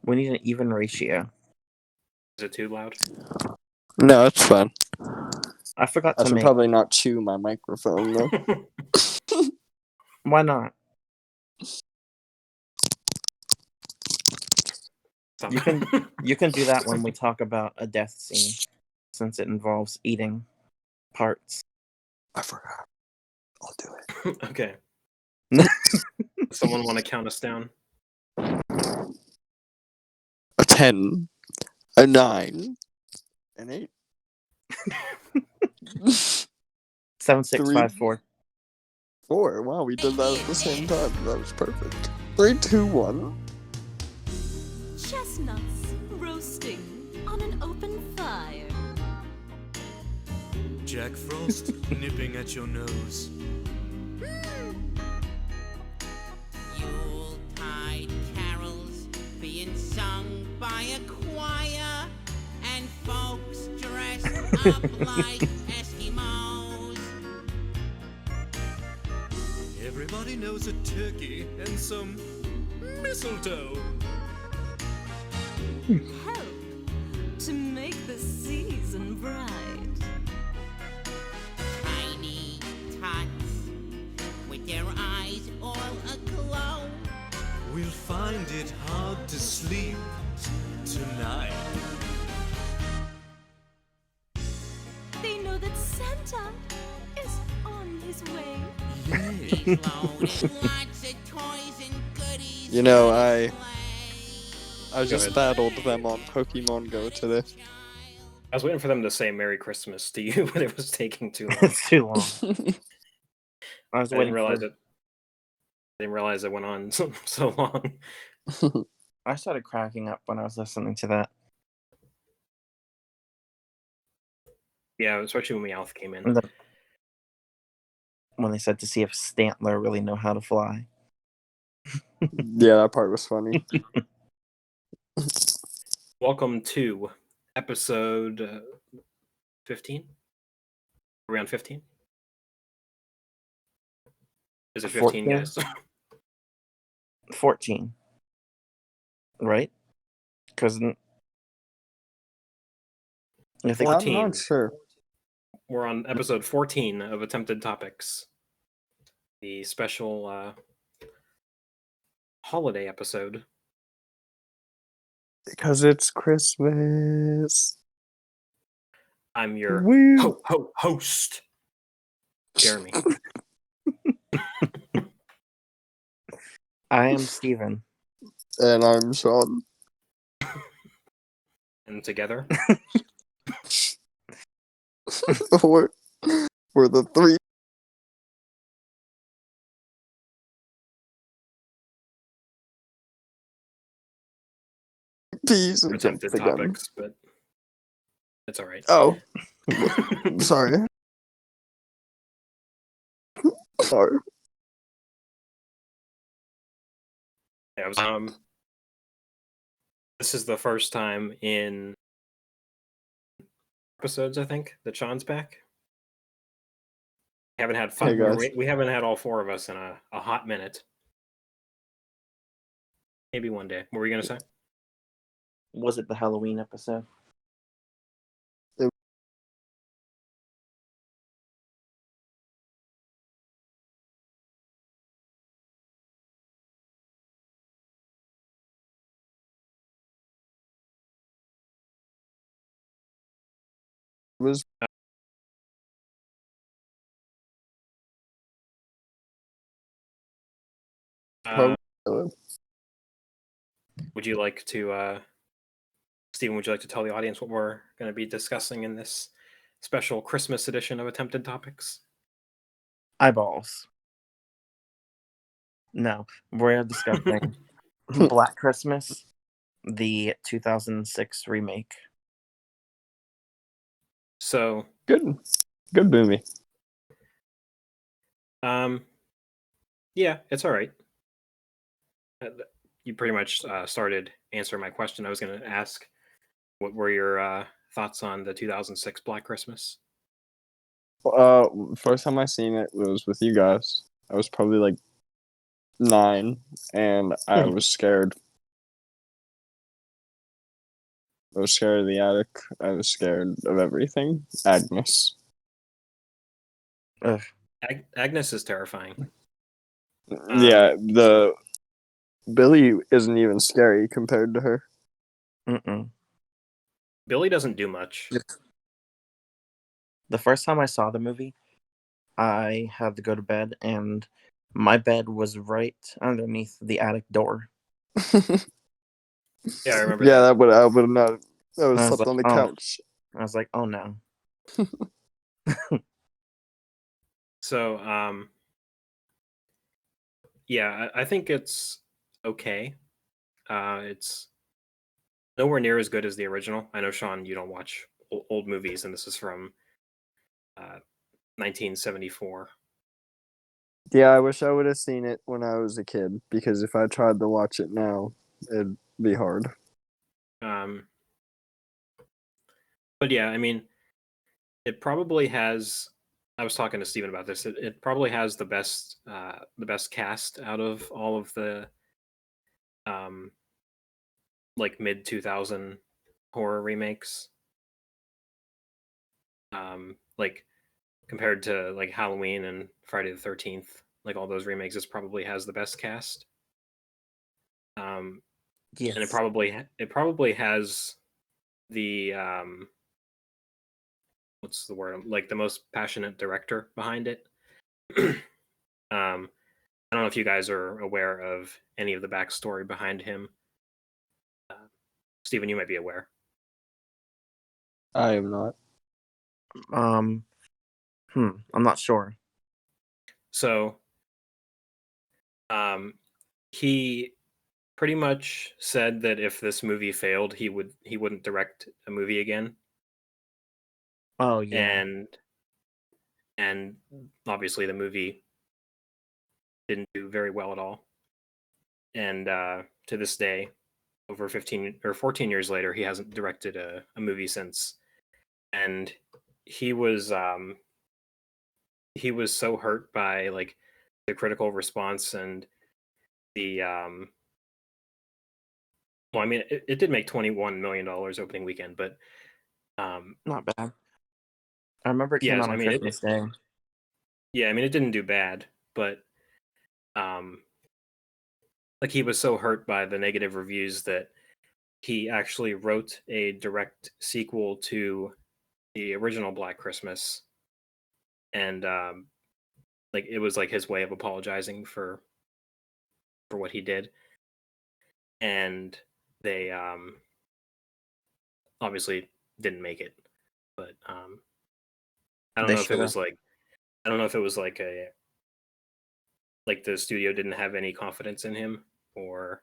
We need an even ratio. Is it too loud? No, it's fine. I forgot I to should make. probably not chew my microphone though. Why not? You can do that when we talk about a death scene, since it involves eating parts. I forgot. I'll do it. Okay. Someone want to count us down? A 10, a 9, an 8. 7, 6, 5, 4. 4. Wow, we did that at the same time. That was perfect. 3, 2, 1. Chestnuts roasting on an open fire. Jack Frost nipping at your nose. Yuletide carols being sung by a choir, and folks dressed up like Eskimos. Everybody knows a turkey and some mistletoe. Help to make the season bright. Tiny tots with their eyes all aglow. We'll find it hard to sleep tonight. They know that Santa is on his way. He's loaded lots of toys and goodies. You know, for the I just ahead. battled them on Pokemon Go today. I was waiting for them to say Merry Christmas to you, but it was taking too long. It's too long. I was I waiting didn't realize for. it. I didn't realize it went on so long. I started cracking up when I was listening to that. Yeah, especially when Meowth came in. And then when they said to see if Stantler really know how to fly. Yeah, that part was funny. Welcome to episode 15. Are we on 15? Is it 15, 14? guys? 14. Right? Because I think I'm 14. not sure. We're on episode 14 of Attempted Topics, the special holiday episode. Because it's Christmas. I'm your Woo! host, Jeremy. I am Steven. And I'm Shawn. And together, we're the three. Peas and Attempted jump again. Topics, but it's all right. Oh, sorry. Sorry. Yeah, this is the first time in episodes, I think, that Sean's back. We haven't had fun. Hey, guys. We haven't had all four of us in a hot minute. Maybe one day. What were you gonna say? Was it the Halloween episode? Was Would you like to, Stephen? Would you like to tell the audience what we're going to be discussing in this special Christmas edition of Attempted Topics? Eyeballs. No, we're discussing Black Christmas, the 2006 remake. So, good movie. Yeah, it's all right. You pretty much started answering my question. I was going to ask, what were your thoughts on the 2006 Black Christmas? First time I seen it was with you guys. I was probably like 9, and I was scared. I was scared of the attic. I was scared of everything. Agnes. Ugh. Agnes is terrifying. Yeah, the Billy isn't even scary compared to her. Mm-mm. Billy doesn't do much. The first time I saw the movie, I had to go to bed, and my bed was right underneath the attic door. Yeah, I remember Yeah, that. I would have not. I would I have was slept on the like, oh. couch. I was like, oh no. So, yeah, I think it's okay. It's nowhere near as good as the original. I know, Sean, you don't watch old movies, and this is from 1974. Yeah, I wish I would have seen it when I was a kid, because if I tried to watch it now, it'd be hard. But yeah, I mean, it probably has. I was talking to Steven about this. It probably has the best cast out of all of the like mid 2000 horror remakes. Like compared to like Halloween and Friday the 13th, like all those remakes, it probably has the best cast. Yes. And it probably has the what's the word, like the most passionate director behind it. I don't know if you guys are aware of any of the backstory behind him. Steven, you might be aware. I am not. I'm not sure. So he pretty much said that if this movie failed, he wouldn't direct a movie again. Oh yeah. And obviously the movie didn't do very well at all. And to this day, over 15 or 14 years later, he hasn't directed a movie since. And he was so hurt by like the critical response and the well, I mean, it did make $21 million opening weekend, but Not bad. I remember it came yes, out I on mean, Christmas Day. yeah, I mean, it didn't do bad, but like he was so hurt by the negative reviews that he actually wrote a direct sequel to the original Black Christmas, and like it was like his way of apologizing for what he did, and they obviously didn't make it, but I don't They know if it should was have. like I don't know if it was like the studio didn't have any confidence in him or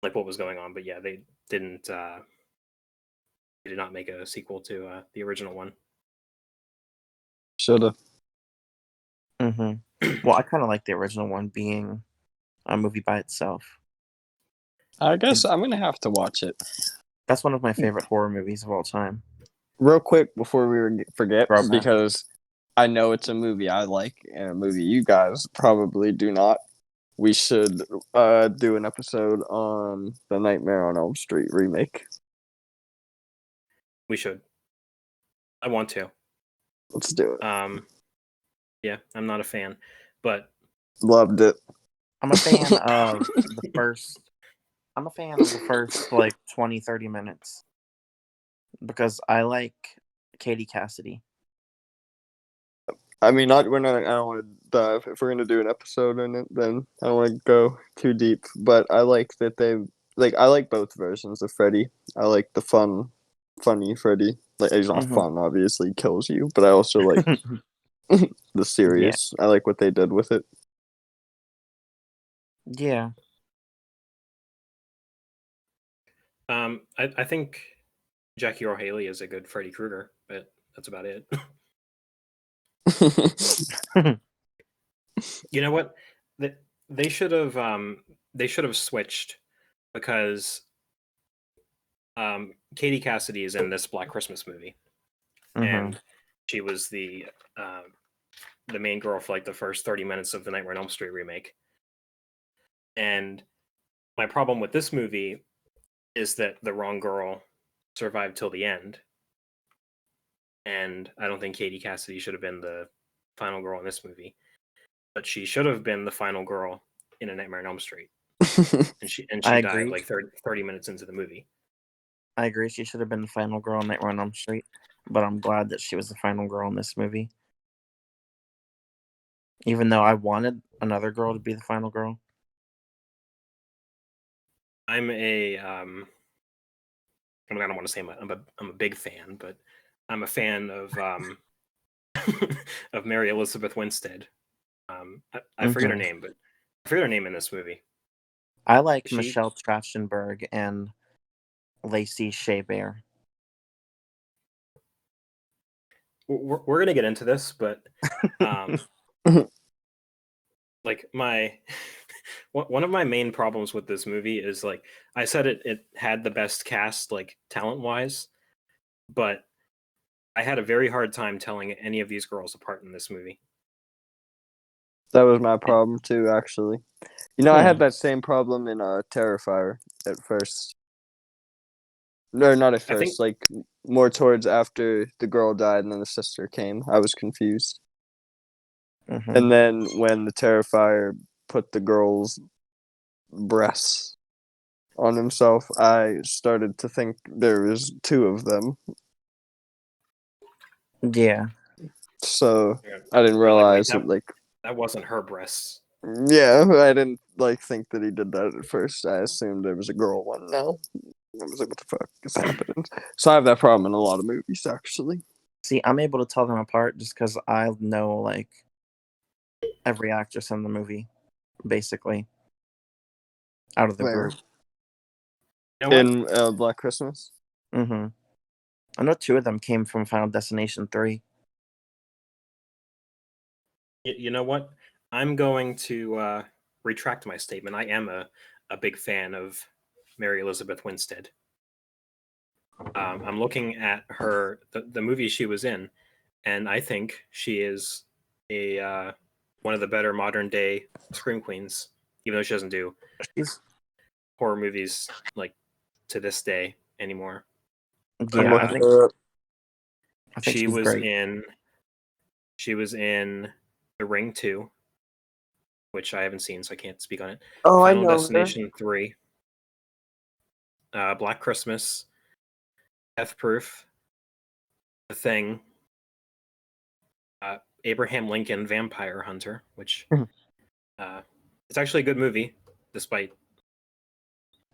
like what was going on, but yeah, they didn't they did not make a sequel to the original one. Shoulda. Well, I kind of like the original one being a movie by itself. I guess I'm gonna have to watch it. That's one of my favorite horror movies of all time. Real quick before we forget, Throwback. because I know it's a movie I like and a movie you guys probably do not. We should do an episode on the Nightmare on Elm Street remake. We should. I want to. Let's do it. Yeah, I'm not a fan, but Loved it. I'm a fan of the first. I'm a fan of the first like 20, 30 minutes because I like Katie Cassidy. I mean, I don't want to dive. If we're gonna do an episode on it, then I don't want to go too deep. But I like that I like both versions of Freddy. I like the funny Freddy. Like he's not fun, obviously, he kills you. But I also like the serious. Yeah. I like what they did with it. Yeah. I think Jackie Earle Haley is a good Freddy Krueger, but that's about it. You know what? They should have switched because Katie Cassidy is in this Black Christmas movie, and she was the main girl for like the first 30 minutes of the Nightmare on Elm Street remake. And my problem with this movie is that the wrong girl survived till the end. And I don't think Katie Cassidy should have been the final girl in this movie, but she should have been the final girl in A Nightmare on Elm Street. And she I died agree. like 30 minutes into the movie. I agree. She should have been the final girl in Nightmare on Elm Street, but I'm glad that she was the final girl in this movie. Even though I wanted another girl to be the final girl. I'm a I don't want to say I'm a big fan, but I'm a fan of of Mary Elizabeth Winstead. I forget her name, but I forget her name in this movie. I like She- Michelle Trachtenberg and Lacey Shea Bear. We're gonna get into this, but like one of my main problems with this movie is, like I said, it had the best cast, like talent wise, but I had a very hard time telling any of these girls apart in this movie. That was my problem too, actually. You know, I had that same problem in Terrifier at first. No, not at I think- first. Like more towards after the girl died and then the sister came. I was confused. Mhm. And then when the Terrifier put the girl's breasts on himself, I started to think there was two of them. Yeah. So Yeah. I didn't Wait, realize that, that, that wasn't her breasts. yeah, I didn't think that he did that at first. I assumed there was a girl one now. I was like, what the fuck is happening? So I have that problem in a lot of movies, actually. See, I'm able to tell them apart just because I know, like, every actress in the movie, basically, out of the Fair. group. You know what? In Black Christmas. Mm-hmm. I know 2 of them came from Final Destination 3. You know what? I'm going to retract my statement. I am a big fan of Mary Elizabeth Winstead. I'm looking at her, the movie she was in, and I think she is a one of the better modern day scream queens, even though she doesn't do She's horror movies like to this day anymore. yeah, I think She she's was great. in The Ring 2, which I haven't seen, so I can't speak on it. Oh, Final Destination 3, Black Christmas, Death Proof, The Thing, Abraham Lincoln, Vampire Hunter, which it's actually a good movie, despite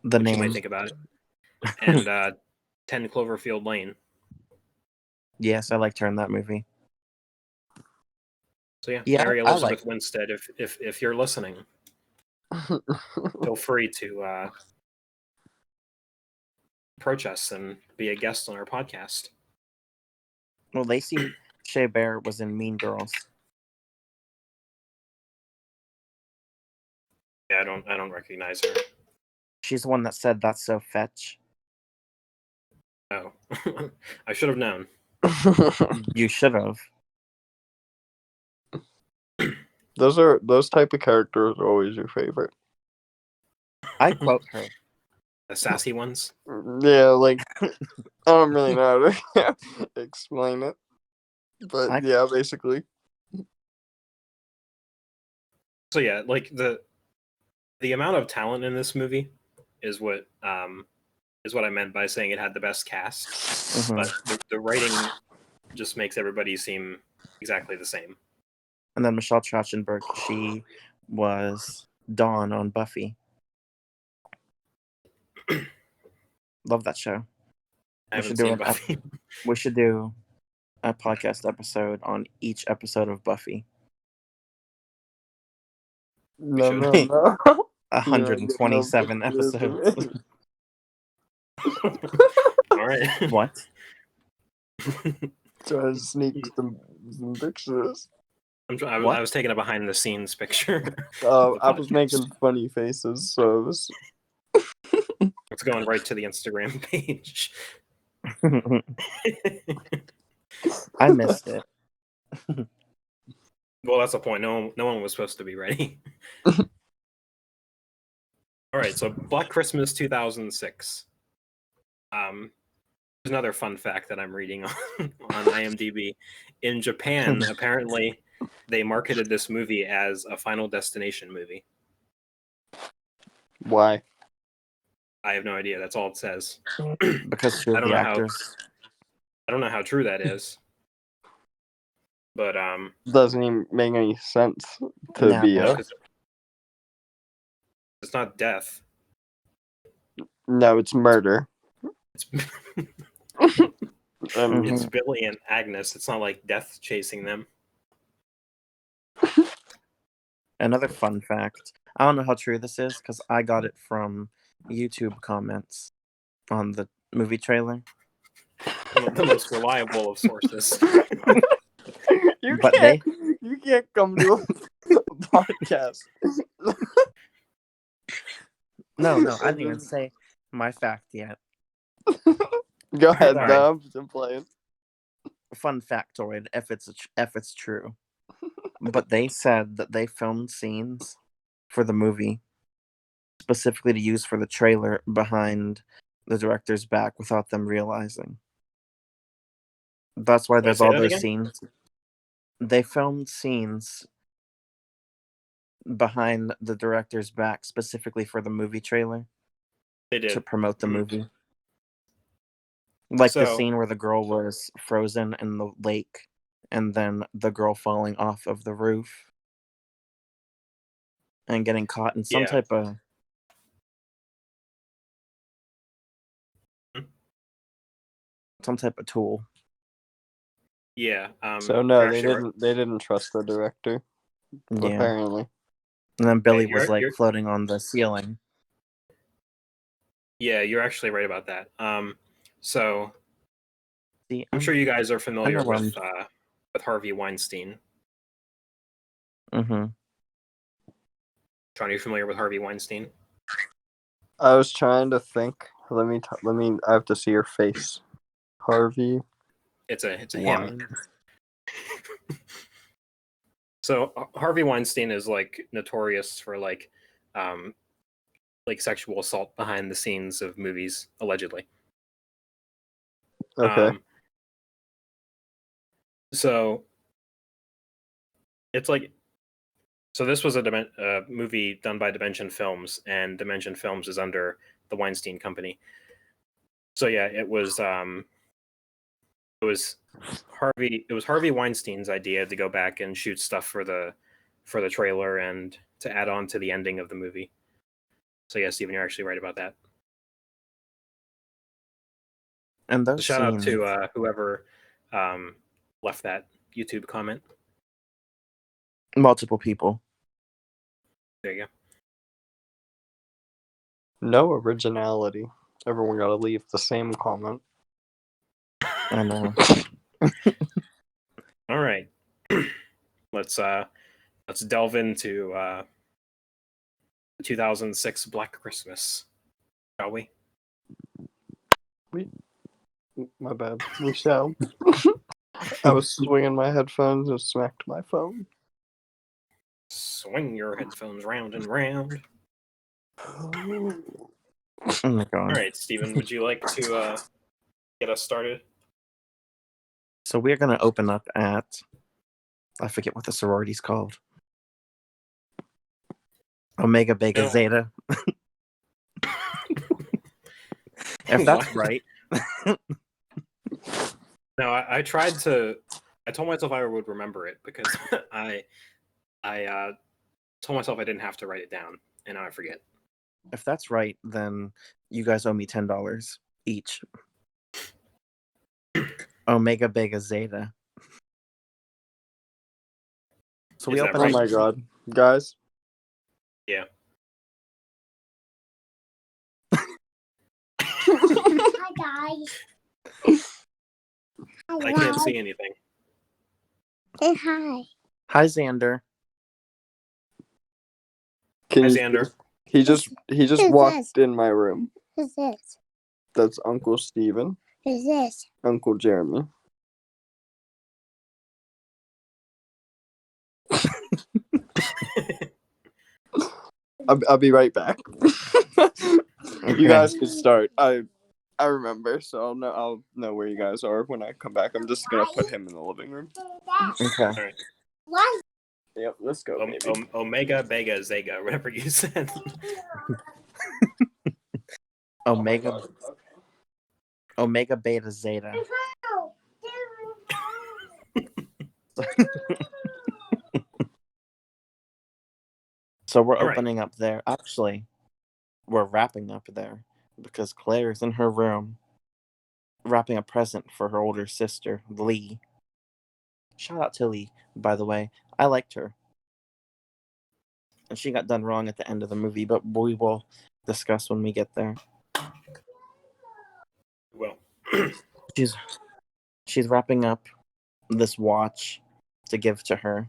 The what you might name. think about it. And 10 Cloverfield Lane. Yes, I liked her in that movie. So yeah, Yeah, Mary I Elizabeth like- Winstead, if you're listening, feel free to approach us and be a guest on our podcast. Well, Lacey Shea Bear was in Mean Girls. Yeah, I don't recognize her. She's the one that said "That's so fetch." Oh, I should have known. You should have. Those type of characters are always your favorite. I quote her. The sassy ones. Yeah, like I don't really know how to explain it, but yeah, basically. So yeah, like the amount of talent in this movie is what I meant by saying it had the best cast. Mhm. But the writing just makes everybody seem exactly the same. And then Michelle Trachtenberg, she was Dawn on Buffy. Love that show. I We haven't should do seen an Buffy. We should do a podcast episode on each episode of Buffy. No, should. no. 127 episodes. All right. What? Trying to sneak some pictures. I What? was taking a behind the scenes picture. I was making funny faces, so it was... It's going right to the Instagram page. I missed it. Well, that's the point. No one was supposed to be ready. All right, so Black Christmas 2006. another fun fact that I'm reading on IMDb. In Japan, apparently, they marketed this movie as a Final Destination movie. Why? I have no idea. That's all it says. Because two I of don't the know how. actors. I don't know how true that is. But Doesn't even make any sense to Nah, be no. a. It's not death. No, it's murder. It's Mhm. it's Billy and Agnes. It's not like death chasing them. Another fun fact. I don't know how true this is because I got it from YouTube comments on the movie trailer. The most reliable of sources. You But can't come to a podcast. No, I didn't even say my fact yet. Go ahead, Sorry. Dom. I'm playing. Fun factoid, if it's true. But they said that they filmed scenes for the movie specifically to use for the trailer behind the director's back without them realizing. That's why there's say all that those again? scenes. They filmed scenes behind the director's back specifically for the movie trailer They did. to promote the Mhm. movie. Like the So- scene where the girl was frozen in the lake and then the girl falling off of the roof and getting caught in some Yeah. type of tool. Yeah. So no, you're they actually right. didn't. They didn't trust the director. Yeah. Apparently. And then Billy you're- was like you're- floating on the ceiling. Yeah, you're actually right about that. So See, I'm sure you guys are familiar where with Harvey Weinstein. Mm-hmm. Sean, are you familiar with Harvey Weinstein? I was trying to think. Let me. I have to see your face. Harvey. It's a him. Wein- So Harvey Weinstein is like notorious for like sexual assault behind the scenes of movies, allegedly. Okay. So it's like, so this was a movie done by Dimension Films, and Dimension Films is under the Weinstein Company. So yeah, it was Harvey Weinstein's idea to go back and shoot stuff for the trailer and to add on to the ending of the movie. So yeah, Steven, you're actually right about that. And those Shout out scenes, to whoever left that YouTube comment. multiple people. There you go. No originality. Everyone got to leave the same comment. I know. All right. Let's delve into 2006 Black Christmas, shall we? My bad. We shall. I was swinging my headphones and smacked my phone. Swing your headphones round and round. Oh my god. All right, Steven, would you like to get us started? So we're gonna open up at, I forget what the sorority's called. Omega Beta No. Zeta. If that's right. No, I tried to. I told myself I would remember it because I told myself I didn't have to write it down, and now I forget. If that's right, then you guys owe me $10 each. Omega Beta Zeta. So we Is that open Oh right? my god. Guys. Yeah. Hi guys. I can't see anything. Say hi. Hi, Xander. Can Hi, you- Xander. He just Who's walked this? in my room. Who's this? That's Uncle Steven. Who's this? Uncle Jeremy. I'll be right back. Okay. You guys can start. I I remember, so I'll know where you guys are when I come back. I'm just gonna put him in the living room. Okay. All right. What? Yep, let's go, baby. Omega, Bega, Zega, whatever you said. Omega, Omega, Beta, Zeta. So we're All right. opening up there. Actually, we're wrapping up there because Claire's in her room wrapping a present for her older sister, Lee. Shout out to Lee, by the way. I liked her. And she got done wrong at the end of the movie, but we will discuss when we get there. Well, She's wrapping up this watch to give to her.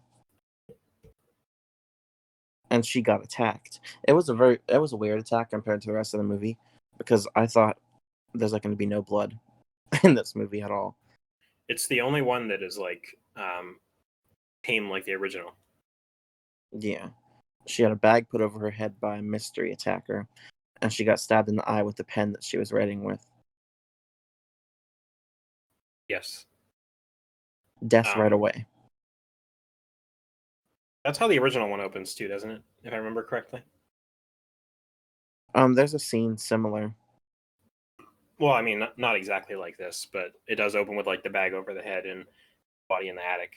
And she got attacked. It was a weird attack compared to the rest of the movie because I thought there's like going to be no blood in this movie at all. it's the only one that is like tame like the original. Yeah. She had a bag put over her head by a mystery attacker, and she got stabbed in the eye with the pen that she was writing with. Yes. Death right away. That's how the original one opens too, doesn't it? If I remember correctly. There's a scene similar. Well, I mean, not exactly like this, but it does open with like the bag over the head and body in the attic.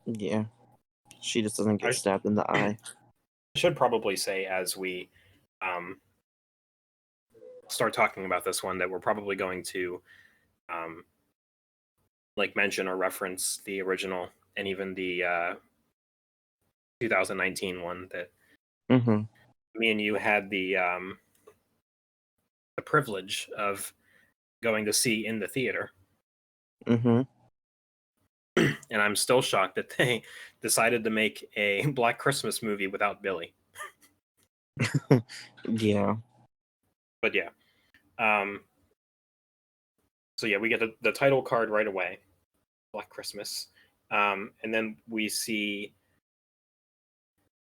Yeah. She just doesn't get stabbed in the eye. I should probably say as we start talking about this one that we're probably going to like mention or reference the original and even the 2019 one that me and you had the privilege of going to see in the theater. And I'm still shocked that they decided to make a Black Christmas movie without Billy. Yeah. But yeah. So yeah, we get the title card right away, Black Christmas. And then we see,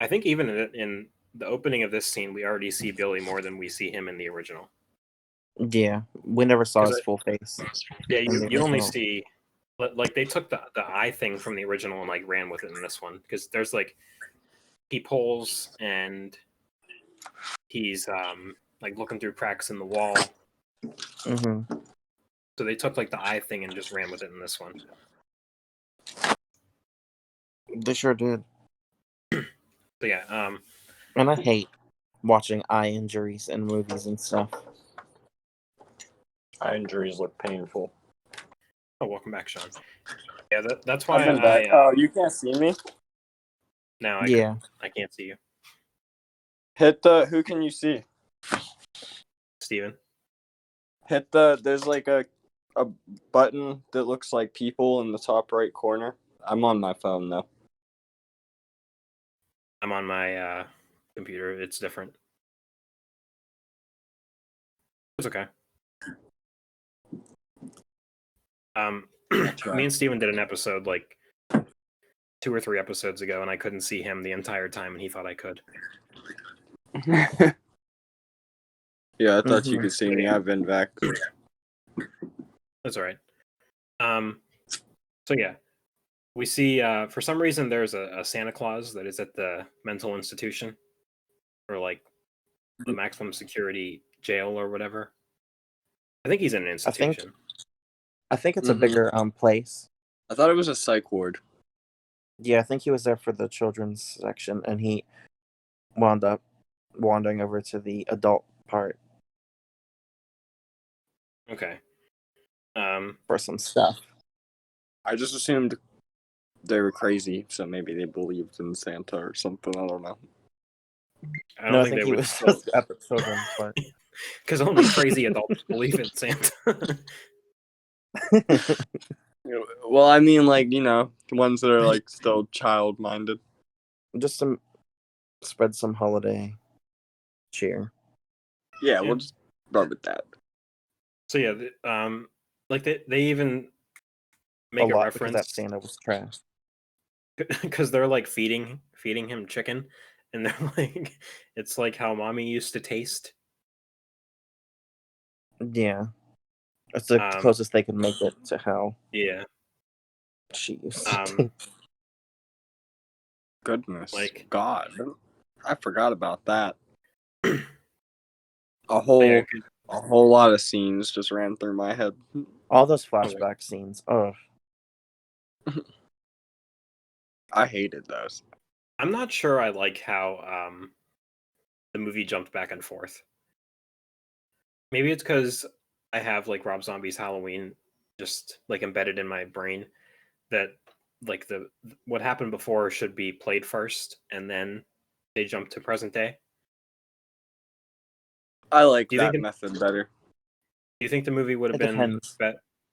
I think even in the opening of this scene, we already see Billy more than we see him in the original. Yeah. We never saw his full face. Yeah, you only see, like they took the eye thing from the original and like ran with it in this one. Because there's like, he pulls and he's like looking through cracks in the wall. So they took like the eye thing and just ran with it in this one. They sure did. So yeah, and I hate watching eye injuries in movies and stuff. Eye injuries look painful. Oh, welcome back, Sean. Yeah, that's why I've been back. Oh, you can't see me? No, I can't see you. Hit the. Who can you see? Steven. Hit the. There's like a button that looks like people in the top right corner. I'm on my phone though. I'm on my computer. It's different. It's okay. Me and Steven did an episode like 2 or 3 episodes ago, and I couldn't see him the entire time, and he thought I could. Yeah, I thought you could see me. I've been back. That's all right. So yeah, we see for some reason there's a Santa Claus that is at the mental institution, or like the maximum security jail or whatever. I think he's in an institution. I think it's a bigger place. I thought it was a psych ward. Yeah, I think he was there for the children's section, and he wound up wandering over to the adult part. Okay. For some stuff. I just assumed they were crazy, so maybe they believed in Santa or something. I don't know. I don't think he was just at the children's part. Because only crazy adults believe in Santa. Well, I mean, like, you know, the ones that are like still child-minded. Just to spread some holiday cheer. Yeah, we'll just run with that. So yeah, like they even make a reference that Santa was trash. because they're like feeding him chicken, and they're like, it's like how mommy used to taste. Yeah. It's the closest they could make it to how Yeah. she used Um, Goodness, like God, I forgot about that. A yeah, whole lot of scenes just ran through my head. all those flashback scenes. Oh, I hated those. I'm not sure I like how the movie jumped back and forth. Maybe it's because I have like Rob Zombie's Halloween just like embedded in my brain that like the what happened before should be played first and then they jump to present day. I like Do you that think method better. Do you think the movie would have it been depends.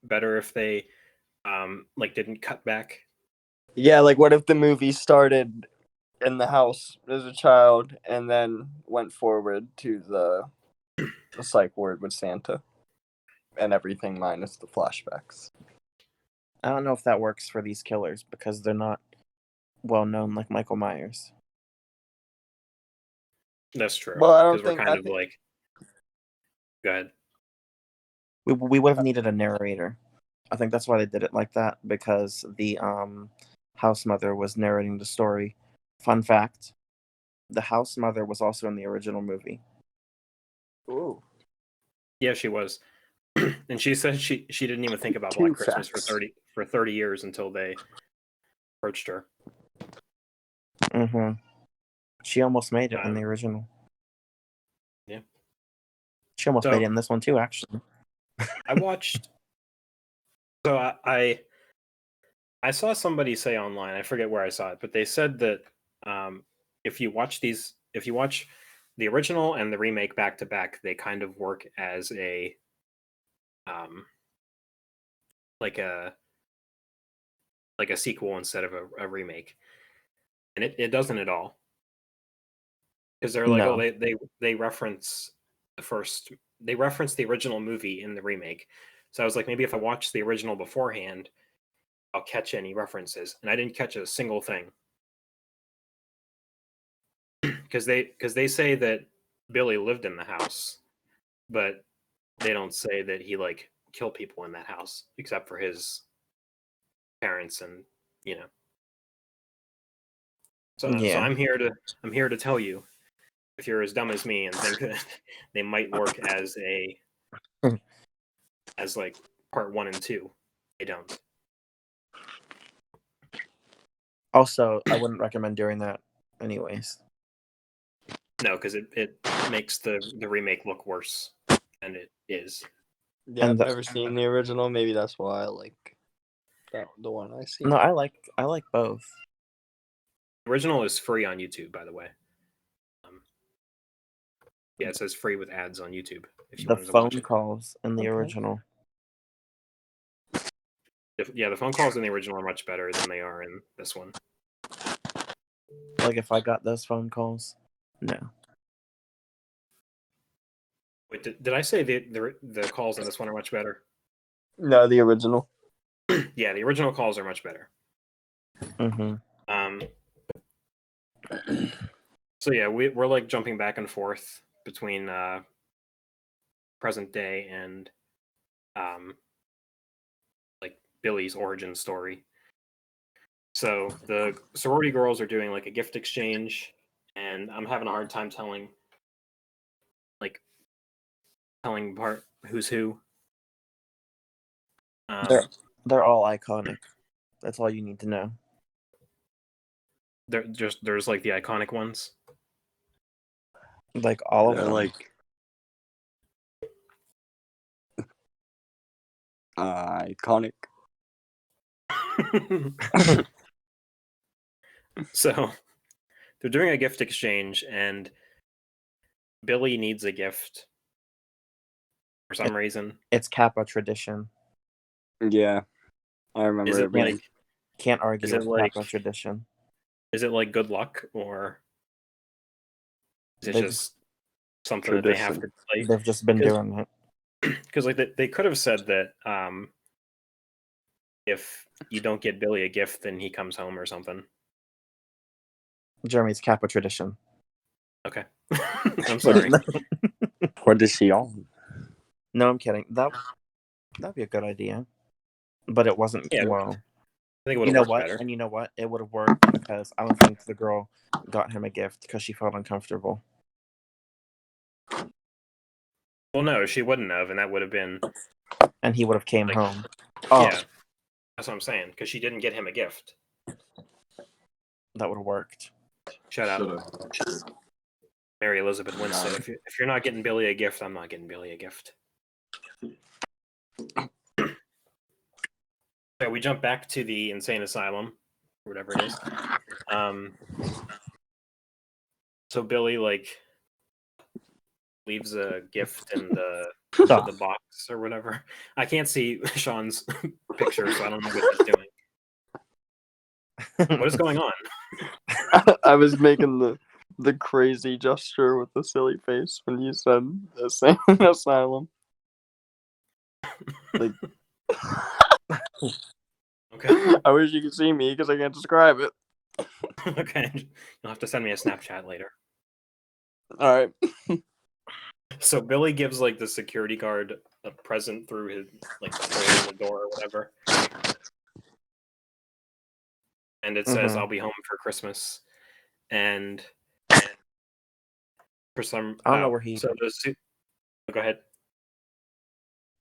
better if they like didn't cut back? Yeah, like what if the movie started in the house as a child and then went forward to the psych ward with Santa and everything minus the flashbacks? I don't know if that works for these killers because they're not well known like Michael Myers. That's true. Well, I don't Because we're think kind of like. Go ahead. We would have needed a narrator. I think that's why they did it like that, because the house mother was narrating the story. Fun fact: the house mother was also in the original movie. Ooh. Yeah, she was, and she said she didn't even think about Two Black Christmas facts. for 30 years until they approached her. Mm-hmm. She almost made it in the Um, original. Yeah. She almost So- made it in this one too, actually. I watched. So I saw somebody say online, I forget where I saw it, but they said that if you watch the original and the remake back to back, they kind of work as a like a sequel instead of a remake, and it doesn't at all, because they're like, No. oh, they reference the original movie in the remake. So I was like, maybe if I watch the original beforehand, I'll catch any references, and I didn't catch a single thing. Because they say that Billy lived in the house, but they don't say that he like killed people in that house, except for his parents, and you know. So Yeah. I'm here to tell you, if you're as dumb as me and think that they might work as as like part 1 and 2, they don't. Also, I wouldn't recommend doing that anyways. No, because it makes the remake look worse than it is. Yeah, And I've never seen the original. Maybe that's why I like the one I see. No, I like both. The original is free on YouTube, by the way. Yeah, it says free with ads on YouTube if you The wanted to watch phone it. calls in the Okay. original. Yeah, the phone calls in the original are much better than they are in this one. Like if I got those phone calls, no. Wait, did I say the calls in this one are much better? No, the original. Yeah, the original calls are much better. Mm-hmm. So yeah, we're like jumping back and forth between present day and like Billy's origin story. So the sorority girls are doing like a gift exchange, and I'm having a hard time telling apart who's who. They're all iconic. That's all you need to know. There's like the iconic ones. Like all of They're them. like iconic. So they're doing a gift exchange, and Billy needs a gift for some reason. It's Kappa tradition. Yeah, I remember Is it it being. like Can't argue Is it with like- Kappa tradition. is it like good luck, or is it They've- just something that they have to Tradition. play? They've just been 'Cause- doing it. Because like they could have said that if you don't get Billy a gift, then he comes home or something. Jeremy's Kappa tradition. Okay. I'm sorry. What is she on? No, I'm kidding. That'd be a good idea, but it wasn't. Yeah, Well, I think it would you have know worked what? better. And you know what? It would have worked because I don't think the girl got him a gift because she felt uncomfortable. Well, no, she wouldn't have, and that would have been And he would have came like, home. Oh, yeah, that's what I'm saying. Because she didn't get him a gift. that would have worked. Shut up, Mary Elizabeth Winstead. If you're not getting Billy a gift, I'm not getting Billy a gift. So we jump back to the insane asylum, or whatever it is. So Billy leaves a gift in the box or whatever. I can't see Shawn's picture, so I don't know what he's doing. What is going on? I was making the crazy gesture with the silly face when you said asylum. Like, Okay. I wish you could see me because I can't describe it. Okay. You'll have to send me a Snapchat later. All right. So Billy gives the security guard a present through his the hole in the door or whatever. And it says, "I'll be home for Christmas." And for some I don't know where he. so go ahead.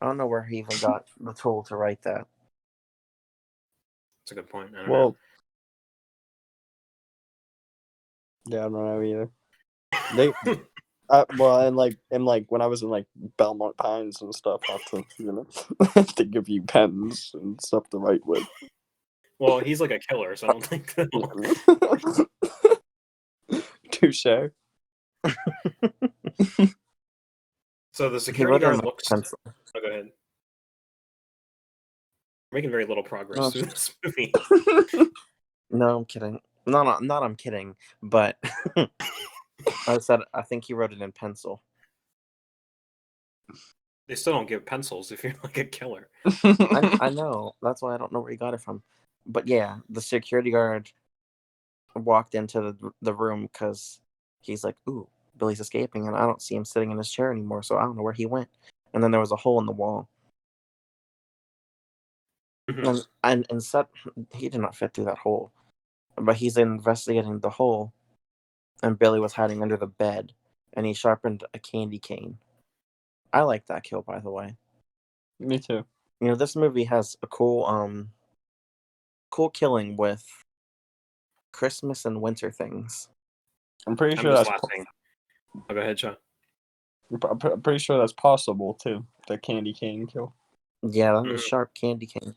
I don't know where he even got the tool to write that. That's a good point. I don't know. Yeah, I don't know either. They, and when I was in Belmont Pines and stuff, I have to to give you pens and stuff to write with. Well, he's a killer, so I don't think that. Touche. So the security wrote it on guard a looks. pencil. Oh, go ahead. We're making very little progress No. through this movie. No, I'm kidding. Not I'm kidding, but I think he wrote it in pencil. They still don't give pencils if you're a killer. I know. That's why I don't know where he got it from. But yeah, the security guard walked into the room because he's like, ooh, Billy's escaping, and I don't see him sitting in his chair anymore, so I don't know where he went. And then there was a hole in the wall. Mhm. And he did not fit through that hole. But he's investigating the hole, and Billy was hiding under the bed, and he sharpened a candy cane. I like that kill, by the way. Me too. You know, this movie has a cool killing with Christmas and winter things. I'm pretty I'm sure just that's. laughing. Oh, go ahead, Sean. I'm pretty sure that's possible too. The candy cane kill. Yeah, that was a sharp candy cane.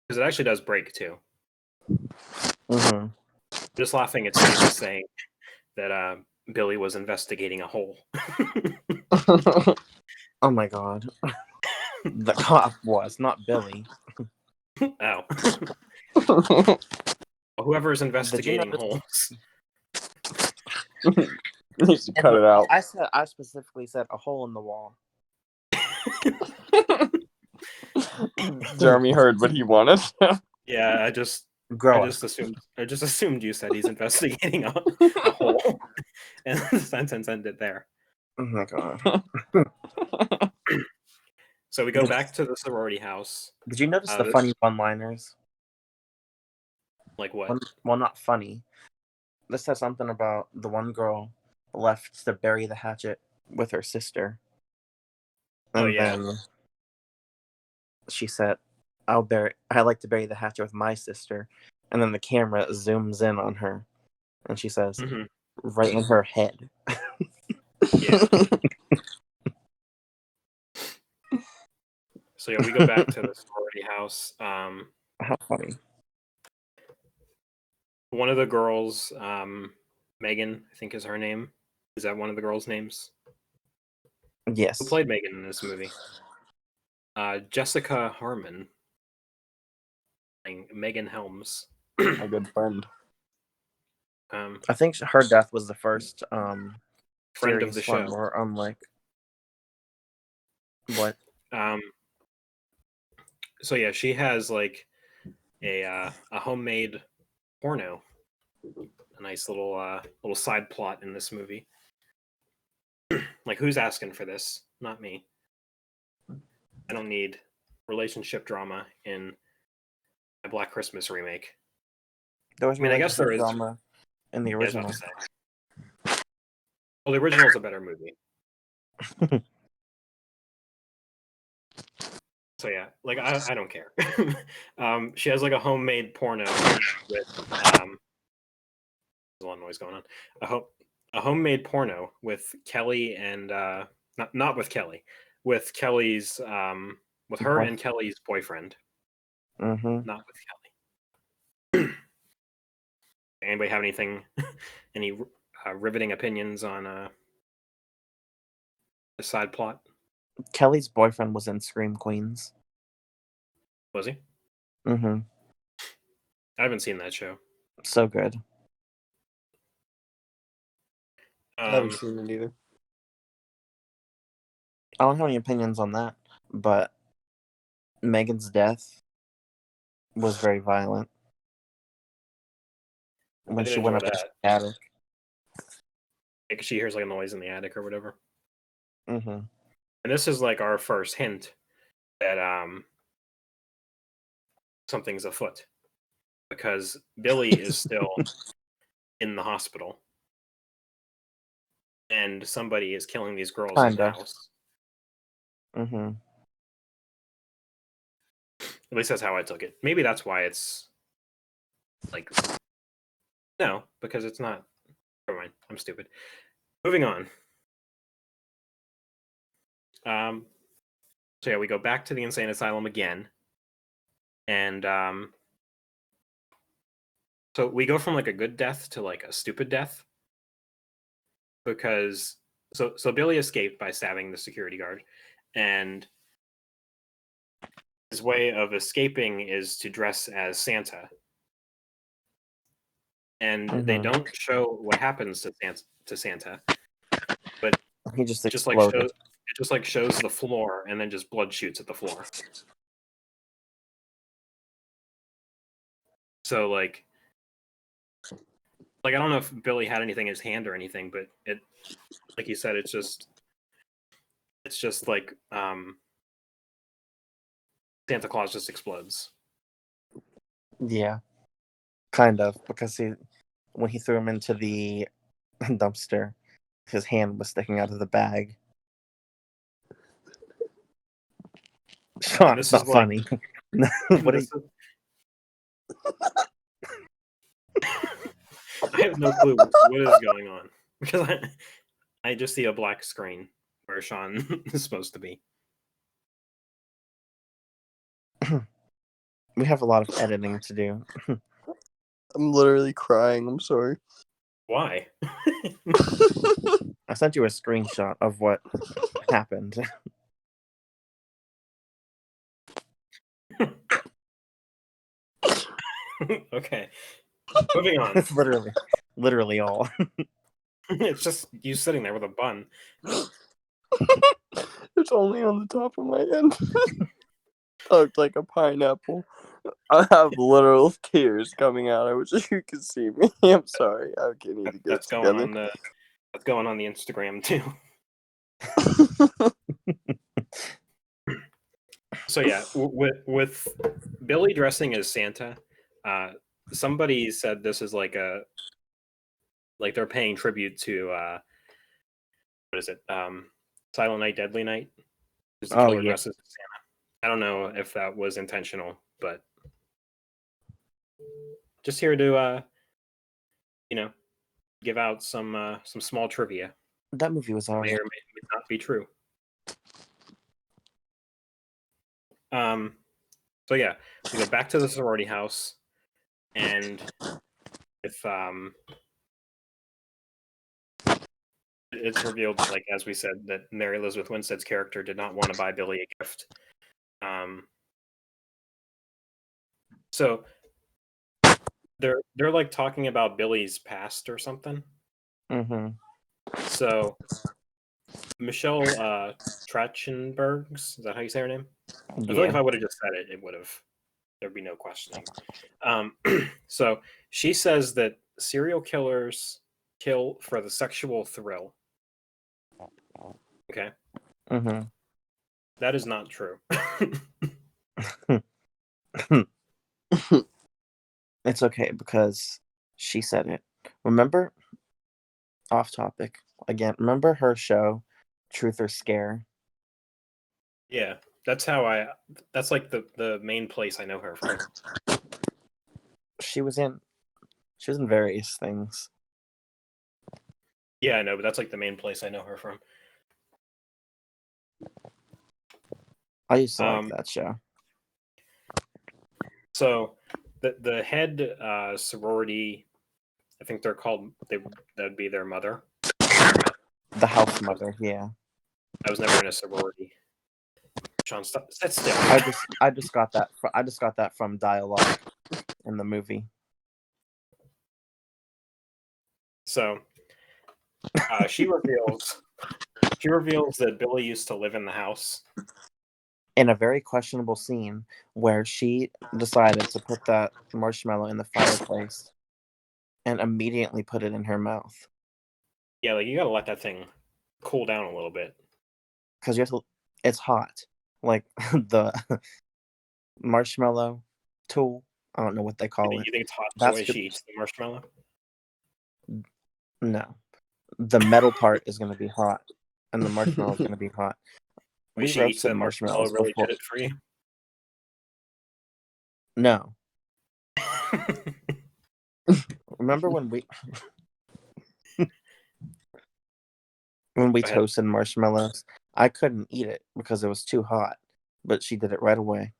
Because it actually does break too. Mm-hmm. Just laughing at Steve saying that Billy was investigating a hole. Oh my god. The cop was, not Billy. Oh. Whoever is investigating holes. Needs to cut it out. I specifically said a hole in the wall. Jeremy heard what he wanted. Yeah, I just assumed you said he's investigating a hole, and the sentence ended there. Oh my god. So we go back to the sorority house. Did you notice the funny one-liners? Like what? Well, not funny. This says something about the one girl left to bury the hatchet with her sister. And then she said, I like to bury the hatchet with my sister. And then the camera zooms in on her. And she says, right in her head. Yeah. So yeah, we go back to the sorority house. How funny. One of the girls, Megan, I think is her name. Is that one of the girls' names? Yes. Who played Megan in this movie? Jessica Harmon. Megan Helms. A good friend. I think her death was the first friend of the show. More unlike what? So yeah, she has a homemade porno. A nice little side plot in this movie. Who's asking for this? Not me. I don't need relationship drama in a Black Christmas remake. There was I mean, I guess there relationship is. drama in the Yeah, I was about original. to say. Well, the original is a better movie. So yeah, like I don't care. She has like a homemade porno with there's a lot of noise going on. A homemade porno with Kelly and not with Kelly, with Kelly's with her and Kelly's boyfriend, Mm-hmm. not with Kelly. Anybody have any riveting opinions on the side plot? Kelly's boyfriend was in Scream Queens. Was he? Mm-hmm. I haven't seen that show. So good. I haven't seen it either. I don't have any opinions on that, but Megan's death was very violent when did she went up enjoy into the attic. Because she hears like a noise in the attic or whatever. Mm-hmm. And this is like our first hint that something's afoot, because Billy is still in the hospital and somebody is killing these girls in the Kinda. house. Mm-hmm. At least that's how I took it. Maybe that's why it's like no, because it's not. Never mind. I'm stupid. Moving on. So yeah, we go back to the insane asylum again, and so we go from like a good death to like a stupid death, because so Billy escaped by stabbing the security guard, and his way of escaping is to dress as Santa. And they don't show what happens to Santa, but He just like exploded. it just like shows the floor, and then just blood shoots at the floor. So like I don't know if Billy had anything in his hand or anything, but it, like you said, it's just like Santa Claus just explodes. Yeah, kind of, because when he threw him into the dumpster, his hand was sticking out of the bag. Shawn, it's not funny. What are you... I have no clue what is going on, because I just see a black screen where Shawn is supposed to be. We have a lot of editing to do. I'm literally crying. I'm sorry. Why? I sent you a screenshot of what happened. Okay. Moving on. It's literally all. It's just you sitting there with a bun. It's only on the top of my head. I look like a pineapple. I have literal tears coming out. I wish you could see me. I'm sorry. I can't need to get That's together. That's going on the Instagram too. So yeah, with Billy dressing as Santa, somebody said this is like they're paying tribute to what is it? Silent Night, Deadly Night. Is the killer dresses as Santa. I don't know if that was intentional, but just here to give out some small trivia. That movie was May alright. or may not be true. So yeah, we go back to the sorority house, and if it's revealed, like as we said, that Mary Elizabeth Winstead's character did not want to buy Billy a gift. So they're like talking about Billy's past or something. Mm-hmm. So Michelle Trachtenbergs, is that how you say her name? I feel like if I would have just said it, there'd be no questioning. So she says that serial killers kill for the sexual thrill. Okay. Mm-hmm. That is not true. It's okay because she said it. Remember, off topic again. Remember her show, Truth or Scare? Yeah, that's like the main place I know her from. She was in various things. Yeah, I know, but that's like the main place I know her from. I used to like that show. So the head sorority, I think they're called, that'd be their mother. The house mother, yeah. I was never in a sorority. Sean, stop, sit still. I just got that from dialogue in the movie. So she reveals that Billy used to live in the house. In a very questionable scene where she decided to put that marshmallow in the fireplace and immediately put it in her mouth. Yeah, like you gotta let that thing cool down a little bit. Because it's hot. Like the marshmallow tool. I don't know what they call it. You think it's hot That's as she eats the marshmallow? No. The metal part is going to be hot, and the marshmallow is going to be hot. When she eats that marshmallow, really did it for you? No. Remember when we toasted marshmallows? I couldn't eat it because it was too hot, but she did it right away.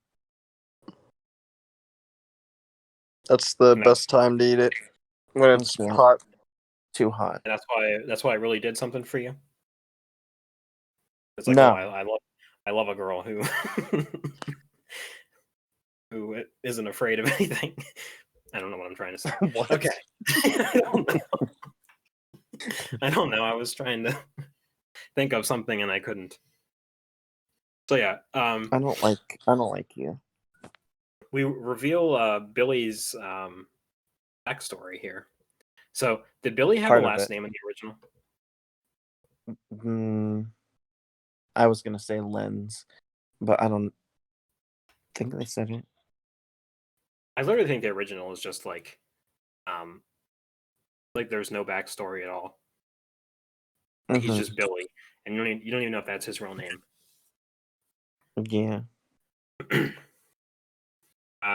That's the best time to eat it, when it's hot. Too hot. And that's why I really did something for you. It's like, no. I love a girl who who isn't afraid of anything. I don't know what I'm trying to say. What? Okay. I don't know. I was trying to think of something and I couldn't. So yeah, I don't like you. We reveal Billy's backstory here. So, did Billy have a last name in the original? I was gonna say Lens, but I don't think they said it. I literally think the original is just like there's no backstory at all. Mm-hmm. He's just Billy, and you don't even know if that's his real name. Yeah.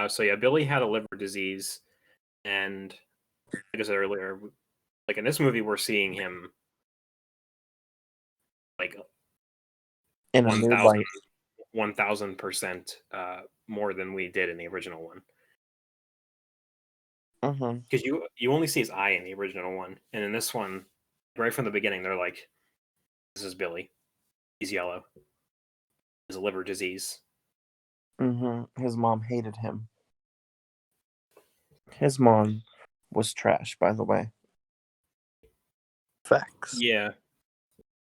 So yeah, Billy had a liver disease, and like I said earlier, like in this movie, we're seeing him like in a new light, 1,000% more than we did in the original one. Because you only see his eye in the original one, and in this one, right from the beginning, they're like, "This is Billy. He's yellow. He has a liver disease." His mom hated him. His mom was trash, by the way. Facts. Yeah,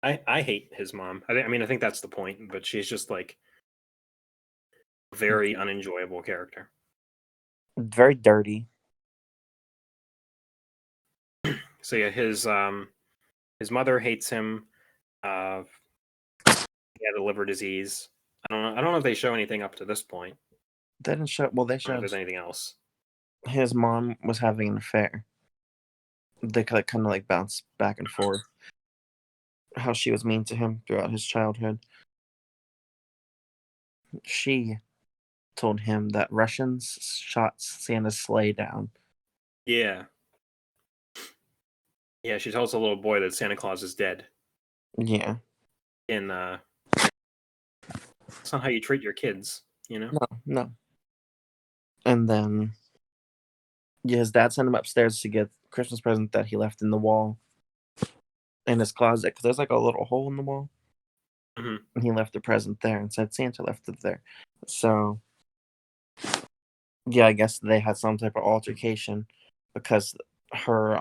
I hate his mom. I mean, I think that's the point, but she's just like a very unenjoyable character. Very dirty. So yeah, his mother hates him. He had a liver disease. I don't know if they show anything up to this point. They didn't show. Well, they I don't know if showed there's anything else. His mom was having an affair. They kind of like bounce back and forth. How she was mean to him throughout his childhood. She told him that Russians shot Santa's sleigh down. Yeah. Yeah, she tells the little boy that Santa Claus is dead. Yeah. And that's not how you treat your kids, you know? No. And then his dad sent him upstairs to get a Christmas present that he left in the wall in his closet, because there's like a little hole in the wall. And he left the present there and said Santa left it there. So yeah, I guess they had some type of altercation because her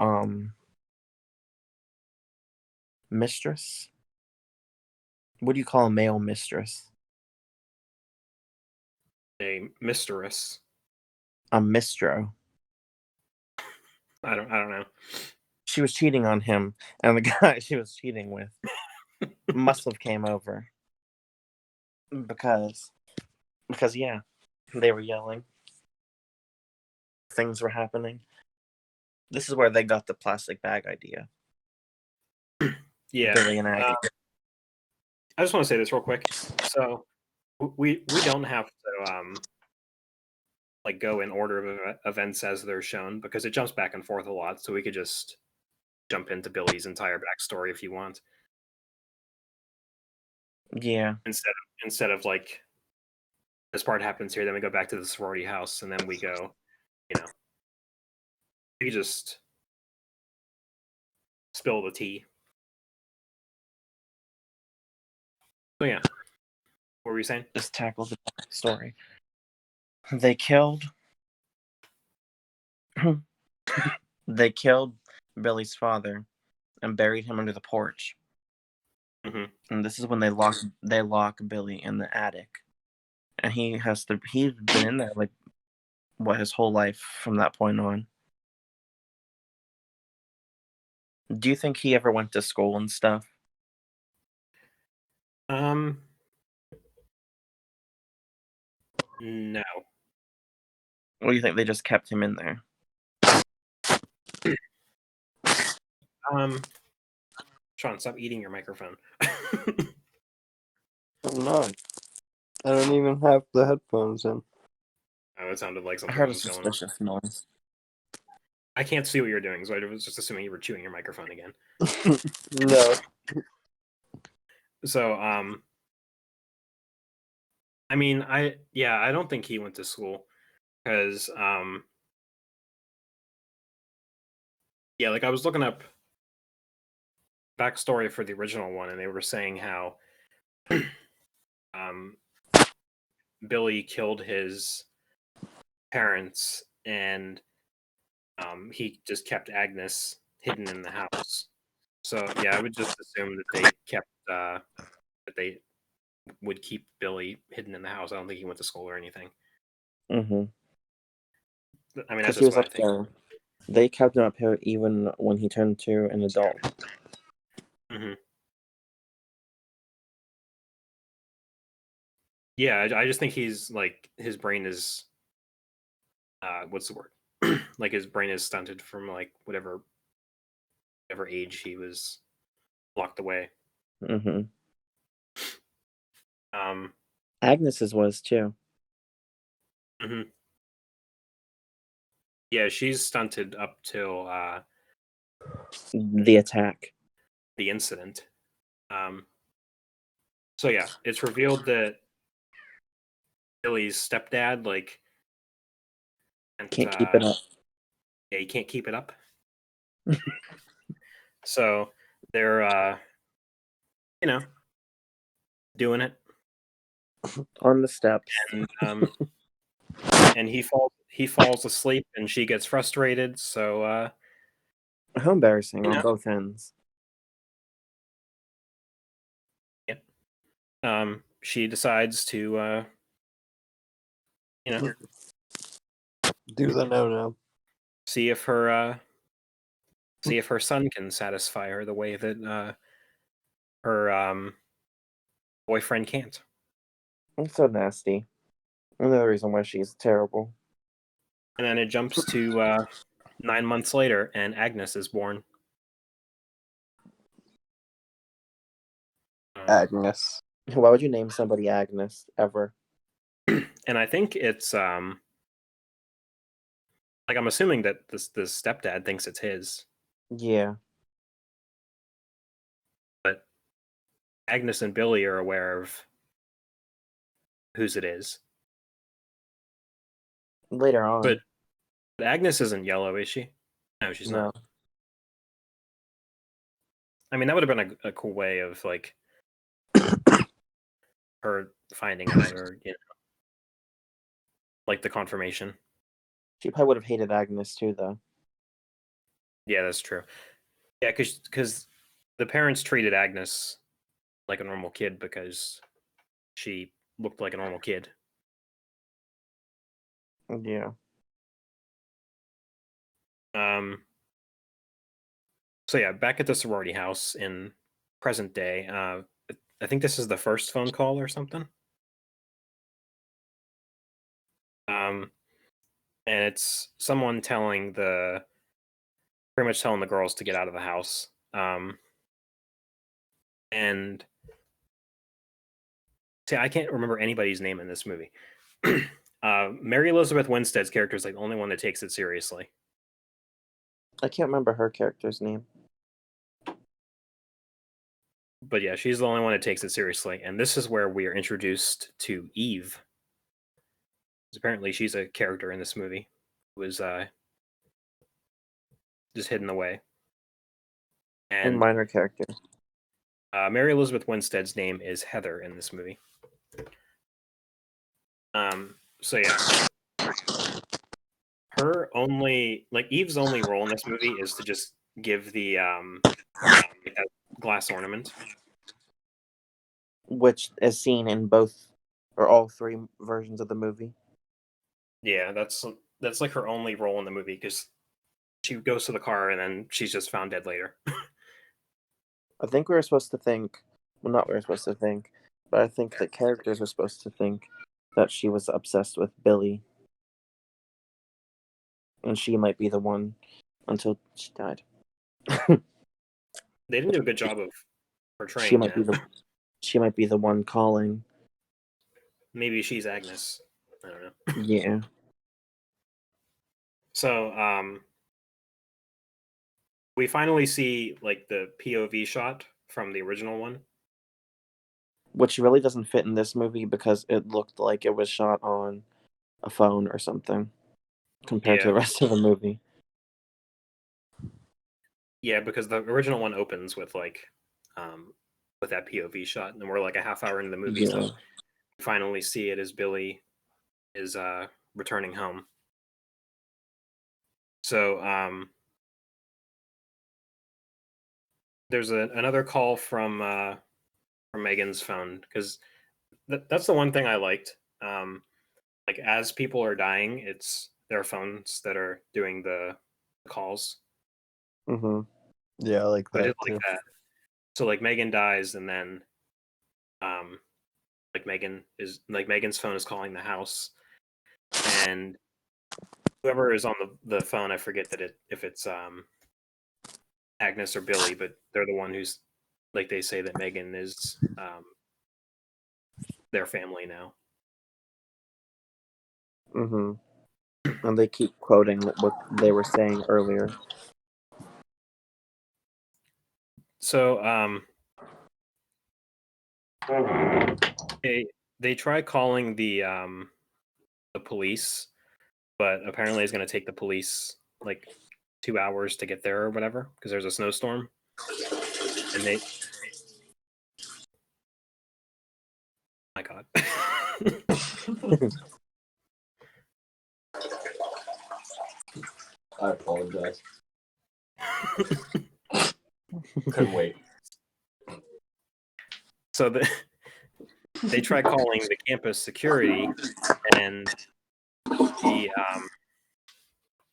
mistress. What do you call a male mistress? A mistress. A mistro. I don't know. She was cheating on him, and the guy she was cheating with must have came over. because yeah, they were yelling. Things were happening. This is where they got the plastic bag idea. Yeah. Billy and Aggie. I just want to say this real quick. So we don't have to like go in order of events as they're shown because it jumps back and forth a lot. So we could just jump into Billy's entire backstory if you want, Yeah. instead of like this part happens here, then we go back to the sorority house, and then we go, we just spill the tea. So yeah, what were you saying? Just tackle the story. They killed Billy's father and buried him under the porch. Mhm. And this is when they lock Billy in the attic. And he's been in there like his whole life from that point on. Do you think he ever went to school and stuff? No. Or do you think they just kept him in there? Shawn, stop eating your microphone. I'm not. I don't even have the headphones in. Oh, it sounded like I something heard a was going on. suspicious noise. I can't see what you're doing, so I was just assuming you were chewing your microphone again. No. So, I mean, I don't think he went to school because, like I was looking up backstory for the original one, and they were saying how, Billy killed his parents, and he just kept Agnes hidden in the house. So yeah, I would just assume that they kept that they would keep Billy hidden in the house. I don't think he went to school or anything. Mm-hmm. I mean, Because that's he just was what I up think. there. They kept him up here even when he turned to an adult. Mm-hmm. Yeah, I just think he's like his brain is what's the word? Like his brain is stunted from like whatever age he was locked away. Mm-hmm. Um. Agnes's was too. Mm-hmm. Yeah, she's stunted up till The attack. the incident. So yeah, it's revealed that Billy's stepdad Can't keep it up. Yeah, he can't keep it up. So they're doing it, On the steps. and he falls asleep, and she gets frustrated. So How embarrassing on both ends. she decides to Do the no. see if her son can satisfy her the way that her boyfriend can't. It's so nasty. Another reason why she's terrible. And then it jumps to 9 months later, and Agnes is born. Agnes. Why would you name somebody Agnes ever? And I think it's like I'm assuming that this stepdad thinks it's his, Yeah. but Agnes and Billy are aware of whose it is. Later on. But Agnes isn't yellow, is she? No, she's not. I mean, that would have been a cool way of like her finding out, or like the confirmation. She probably would have hated Agnes too, though. Yeah, that's true. Yeah, because the parents treated Agnes like a normal kid because she looked like a normal kid. Yeah. So yeah, back at the sorority house in present day. I think this is the first phone call or something. and it's someone pretty much telling the girls to get out of the house. And see, I can't remember anybody's name in this movie. Mary Elizabeth Winstead's character is like the only one that takes it seriously. I can't remember her character's name. But yeah, she's the only one that takes it seriously. And this is where we are introduced to Eve. Apparently, she's a character in this movie who was just hidden away. And And minor character. Mary Elizabeth Winstead's name is Heather in this movie. So yeah, Eve's only role in this movie is to just give the that glass ornament, Which is seen in both or all three versions of the movie. Yeah, that's like her only role in the movie because she goes to the car and then she's just found dead later. I think we were supposed to think, well, not we were supposed to think, but I think the characters were supposed to think that she was obsessed with Billy. And she might be the one until she died. They didn't do a good job of portraying She might that. she might be the one calling. Maybe she's Agnes. I don't know. Yeah. So, we finally see like the POV shot from the original one. Which really doesn't fit in this movie because it looked like it was shot on a phone or something compared to the rest of the movie. Yeah, because the original one opens with with that POV shot, and we're like a half hour into the movie, so we finally see it as Billy is returning home. So there's another call from Megan's phone because that's the one thing I liked. Like as people are dying, it's their phones that are doing the calls. Mm-hmm. Yeah, I like that. I did like that. So like Megan dies, and then Megan's phone is calling the house, and whoever is on the phone, I forget if it's Agnes or Billy, but they're the one who's like they say that Megan is their family now. Mm-hmm. And they keep quoting what they were saying earlier. So they try calling the police, but apparently it's going to take the police like 2 hours to get there or whatever because there's a snowstorm, and they. Oh my God. I apologize. Couldn't wait. So they try calling the campus security, and the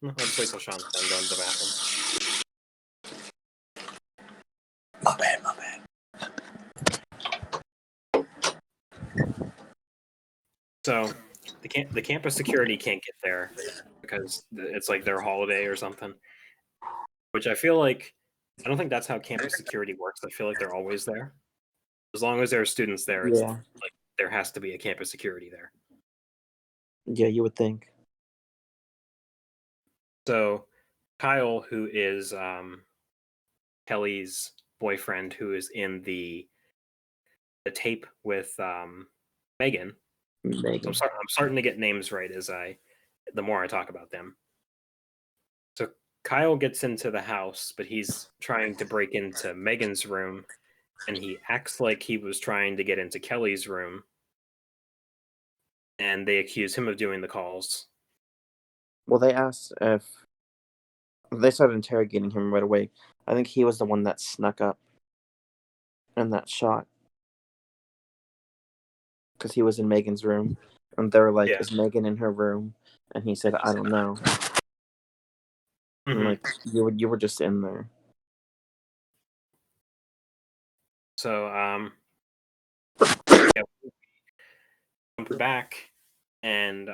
I'll just wait till Sean's done going to the bathroom. My bad. So the campus security can't get there because it's like their holiday or something. Which I feel like I don't think that's how campus security works. I feel like they're always there. As long as there are students there, it's like there has to be a campus security there. Yeah, you would think. So Kyle, who is Kelly's boyfriend, who is in the tape with Megan. Megan. So I'm starting to get names right the more I talk about them. So Kyle gets into the house, but he's trying to break into Megan's room, and he acts like he was trying to get into Kelly's room, and they accuse him of doing the calls. Well, they asked if they started interrogating him right away. I think he was the one that snuck up in that shot because he was in Megan's room, and they were like, "Is Megan in her room?" And he said, "I don't know." Mm-hmm. Like you were just in there. So jump back, and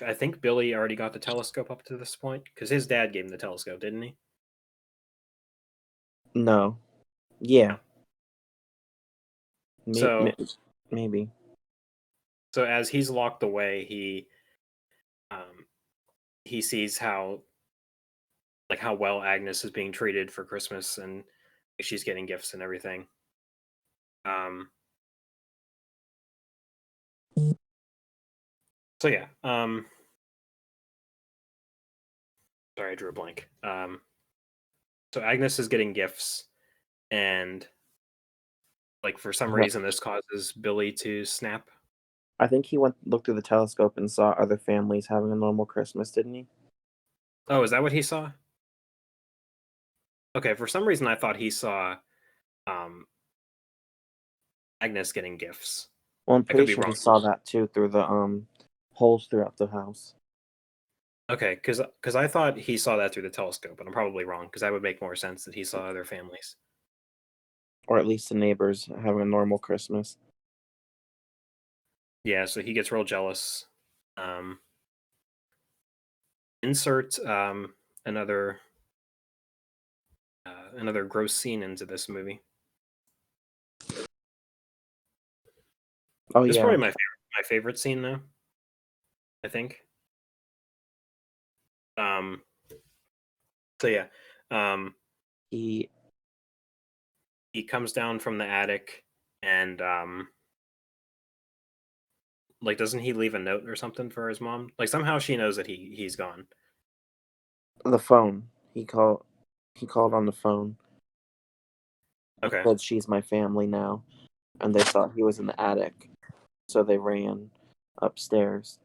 I think Billy already got the telescope up to this point because his dad gave him the telescope, didn't he? No. Yeah. So- Maybe. So as he's locked away, he sees how well Agnes is being treated for Christmas, and she's getting gifts and everything. So yeah. Sorry, I drew a blank. So Agnes is getting gifts, and like for some reason this causes Billy to snap. I think he looked through the telescope and saw other families having a normal Christmas, didn't he? Oh, is that what he saw? Okay, for some reason I thought he saw Agnes getting gifts. Well, I'm I could pretty be sure he wrong. saw that too through the holes throughout the house. Okay, because I thought he saw that through the telescope, but I'm probably wrong because that would make more sense that he saw other families. Or at least the neighbors having a normal Christmas. Yeah, so he gets real jealous. Insert another gross scene into this movie. Oh It's yeah. probably my favorite scene though, I think. So yeah, He comes down from the attic and like doesn't he leave a note or something for his mom? Like somehow she knows that he's gone. the phone. He called on the phone. Okay. Said she's my family now. And they thought he was in the attic. So they ran upstairs.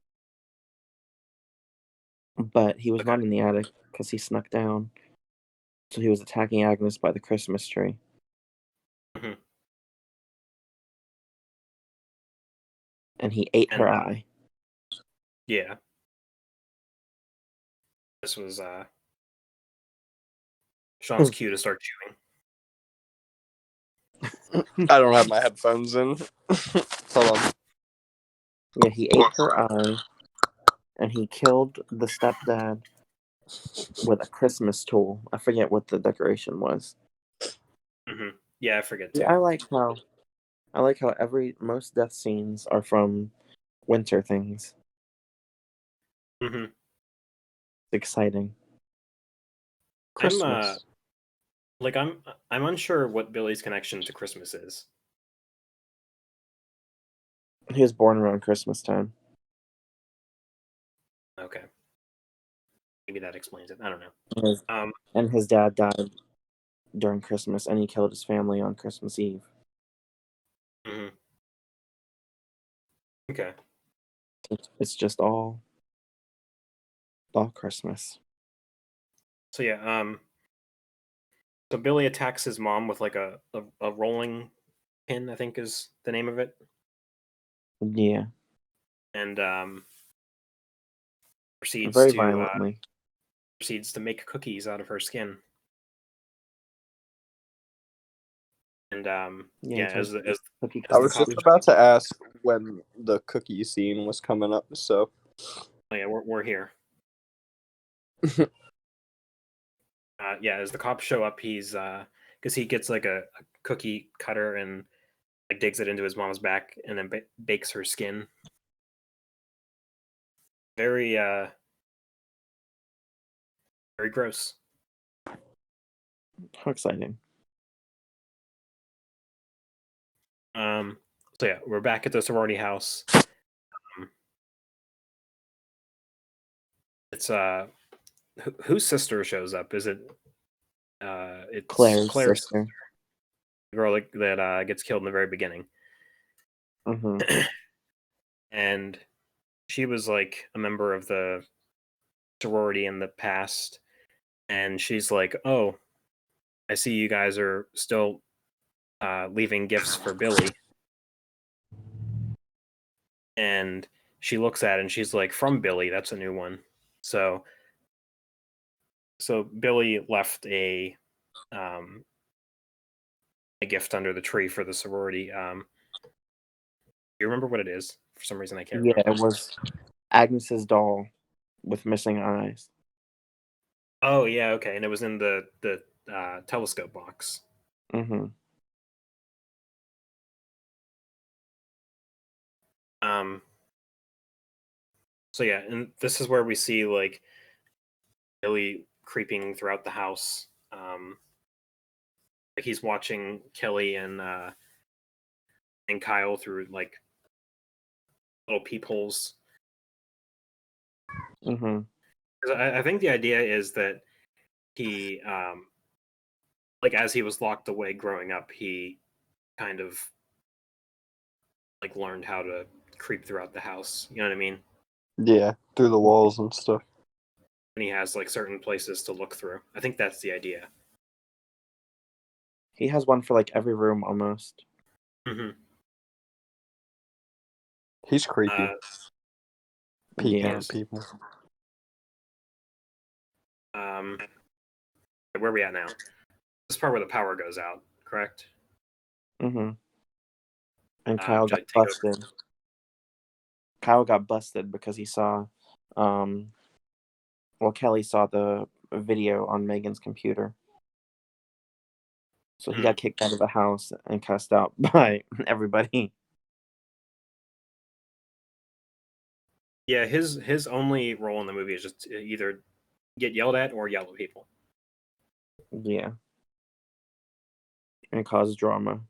But he was not in the attic because he snuck down. So he was attacking Agnes by the Christmas tree. Mm-hmm. And he ate her eye. Yeah. This was Sean's cue to start chewing. I don't have my headphones in. Hold on. Yeah, he ate her eye. And he killed the stepdad with a Christmas tool. I forget what the decoration was. Mm-hmm. Yeah, I forget too. Yeah, I like how most death scenes are from winter things. Mm-hmm. It's exciting. Christmas. I'm unsure what Billy's connection to Christmas is. He was born around Christmas time. Okay. Maybe that explains it. I don't know. And his dad died during Christmas, and he killed his family on Christmas Eve. Mm-hmm. Okay. It's just all Christmas. So yeah, so Billy attacks his mom with like a rolling pin, I think is the name of it. Yeah. And proceeds Very to violently. make cookies out of her skin. And as cookie I was just about to ask when the cookie scene was coming up, so. Oh yeah, we're here. As the cops show up, he's because he gets like a cookie cutter and like digs it into his mom's back and then bakes her skin. Very very gross. How exciting. So yeah, we're back at the sorority house. It's whose sister shows up? Is it it's Claire's sister. sister. The girl that gets killed in the very beginning. Mm-hmm. And she was like a member of the sorority in the past, and she's like, "Oh, I see you guys are still leaving gifts for Billy." And she looks at it and she's like, "From Billy, that's a new one." So Billy left a gift under the tree for the sorority. You remember what it is? For some reason, I can't remember. Yeah, Agnes's doll with missing eyes. Oh yeah, okay, and it was in the telescope box. Mm-hmm. So yeah, and this is where we see like Billy creeping throughout the house. Like he's watching Kelly and Kyle through like little peepholes. Mm-hmm. 'Cause I think the idea is that he, like as he was locked away growing up, he kind of like learned how to creep throughout the house. You know what I mean? Yeah, through the walls and stuff. And he has like certain places to look through. I think that's the idea. He has one for like every room almost. Mm-hmm. He's creepy. Peeking Yeah. at people. Where are we at now? This part where the power goes out, correct? Mm-hmm. And Kyle Should I got take over? busted. Kyle got busted because he saw, Kelly saw the video on Megan's computer. So he got kicked out of the house and cussed out by everybody. Yeah, his only role in the movie is just to either get yelled at or yell at people. Yeah. And cause drama.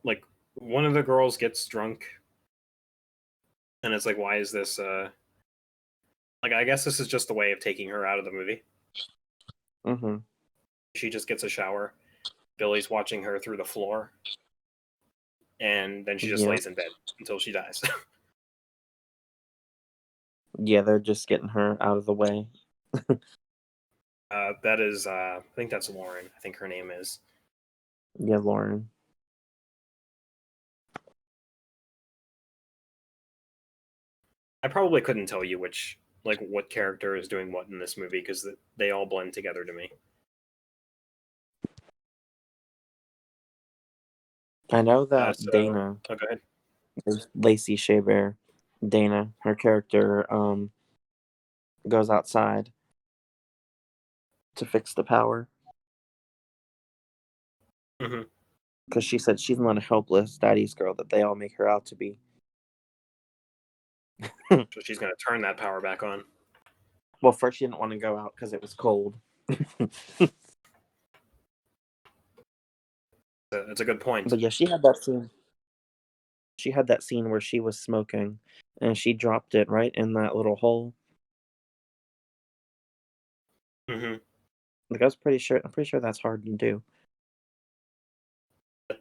Like one of the girls gets drunk, and it's like, why is this? Like, I guess this is just a way of taking her out of the movie. Mm-hmm. She just gets a shower. Billy's watching her through the floor, and then she just Yeah. lays in bed until she dies. Yeah, they're just getting her out of the way. That is, I think that's Lauren. I think her name is. Yeah, Lauren. I probably couldn't tell you what character is doing what in this movie because they all blend together to me. I know that So, Dana, go ahead. Lacey Shaber, Dana, her character, goes outside to fix the power. Mm-hmm. Because she said she's not a helpless daddy's girl that they all make her out to be. So she's gonna turn that power back on. Well, first she didn't want to go out because it was cold. That's a good point. But yeah, she had that scene. She had that scene where she was smoking, and she dropped it right in that little hole. Mm-hmm. Like I'm pretty sure that's hard to do.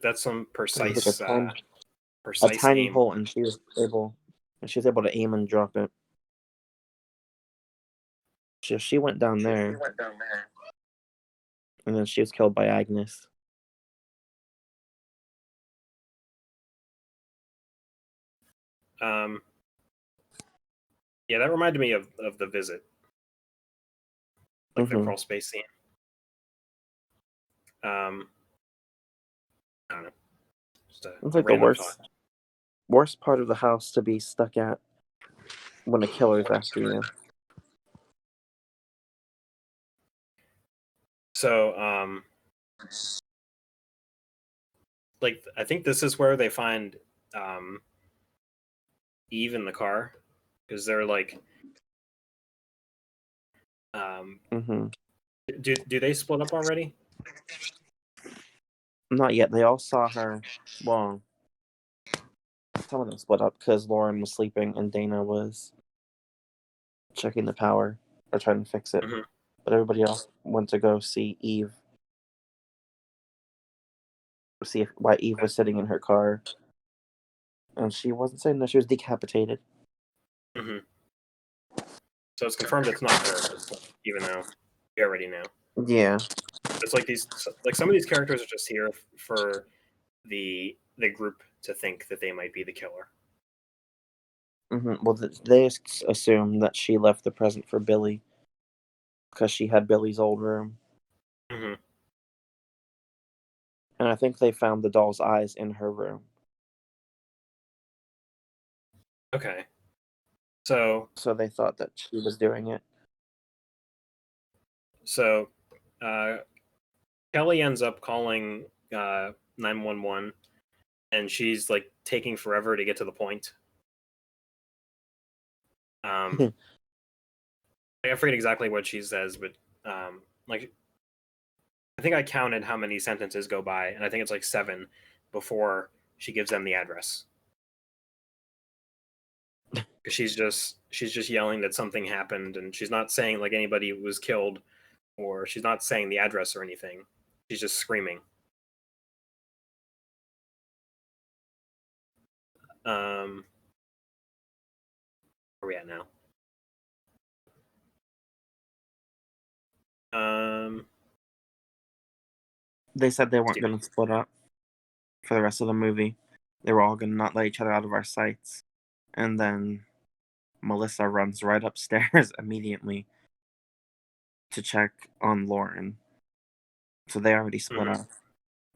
That's some It was precise, like a precise tiny aim. hole, and she was able to aim and drop it. She went down there, and then she was killed by Agnes. Yeah, that reminded me of The Visit, like the Mhm. crawl space scene. I don't know. Just a It's like the random thought. worst part of the house to be stuck at when a killer's after you. So, like I think this is where they find Eve in the car because they're like, Mhm. do they split up already? Not yet. They all saw her. Well, some of them split up because Lauren was sleeping and Dana was checking the power or trying to fix it. Mhm. But everybody else went to go see Eve. See why Eve was sitting in her car. And she wasn't sitting there, she was decapitated. Mm-hmm. So it's confirmed it's not her, even though we already know. Yeah. It's like some of these characters are just here for the group to think that they might be the killer. Well, they assume that she left the present for Billy because she had Billy's old room. Mm-hmm. And I think they found the doll's eyes in her room. Okay. So they thought that she was doing it. so Kelly ends up calling 911, and she's like taking forever to get to the point. I forget exactly what she says, but like I think I counted how many sentences go by, and I think it's like 7 before she gives them the address. Because she's just yelling that something happened, and she's not saying like anybody was killed, or she's not saying the address or anything. She's just screaming. Where are we at now? They said they weren't going to split up for the rest of the movie. They were all going to not let each other out of our sights. And then Melissa runs right upstairs immediately to check on Lauren. So they already split up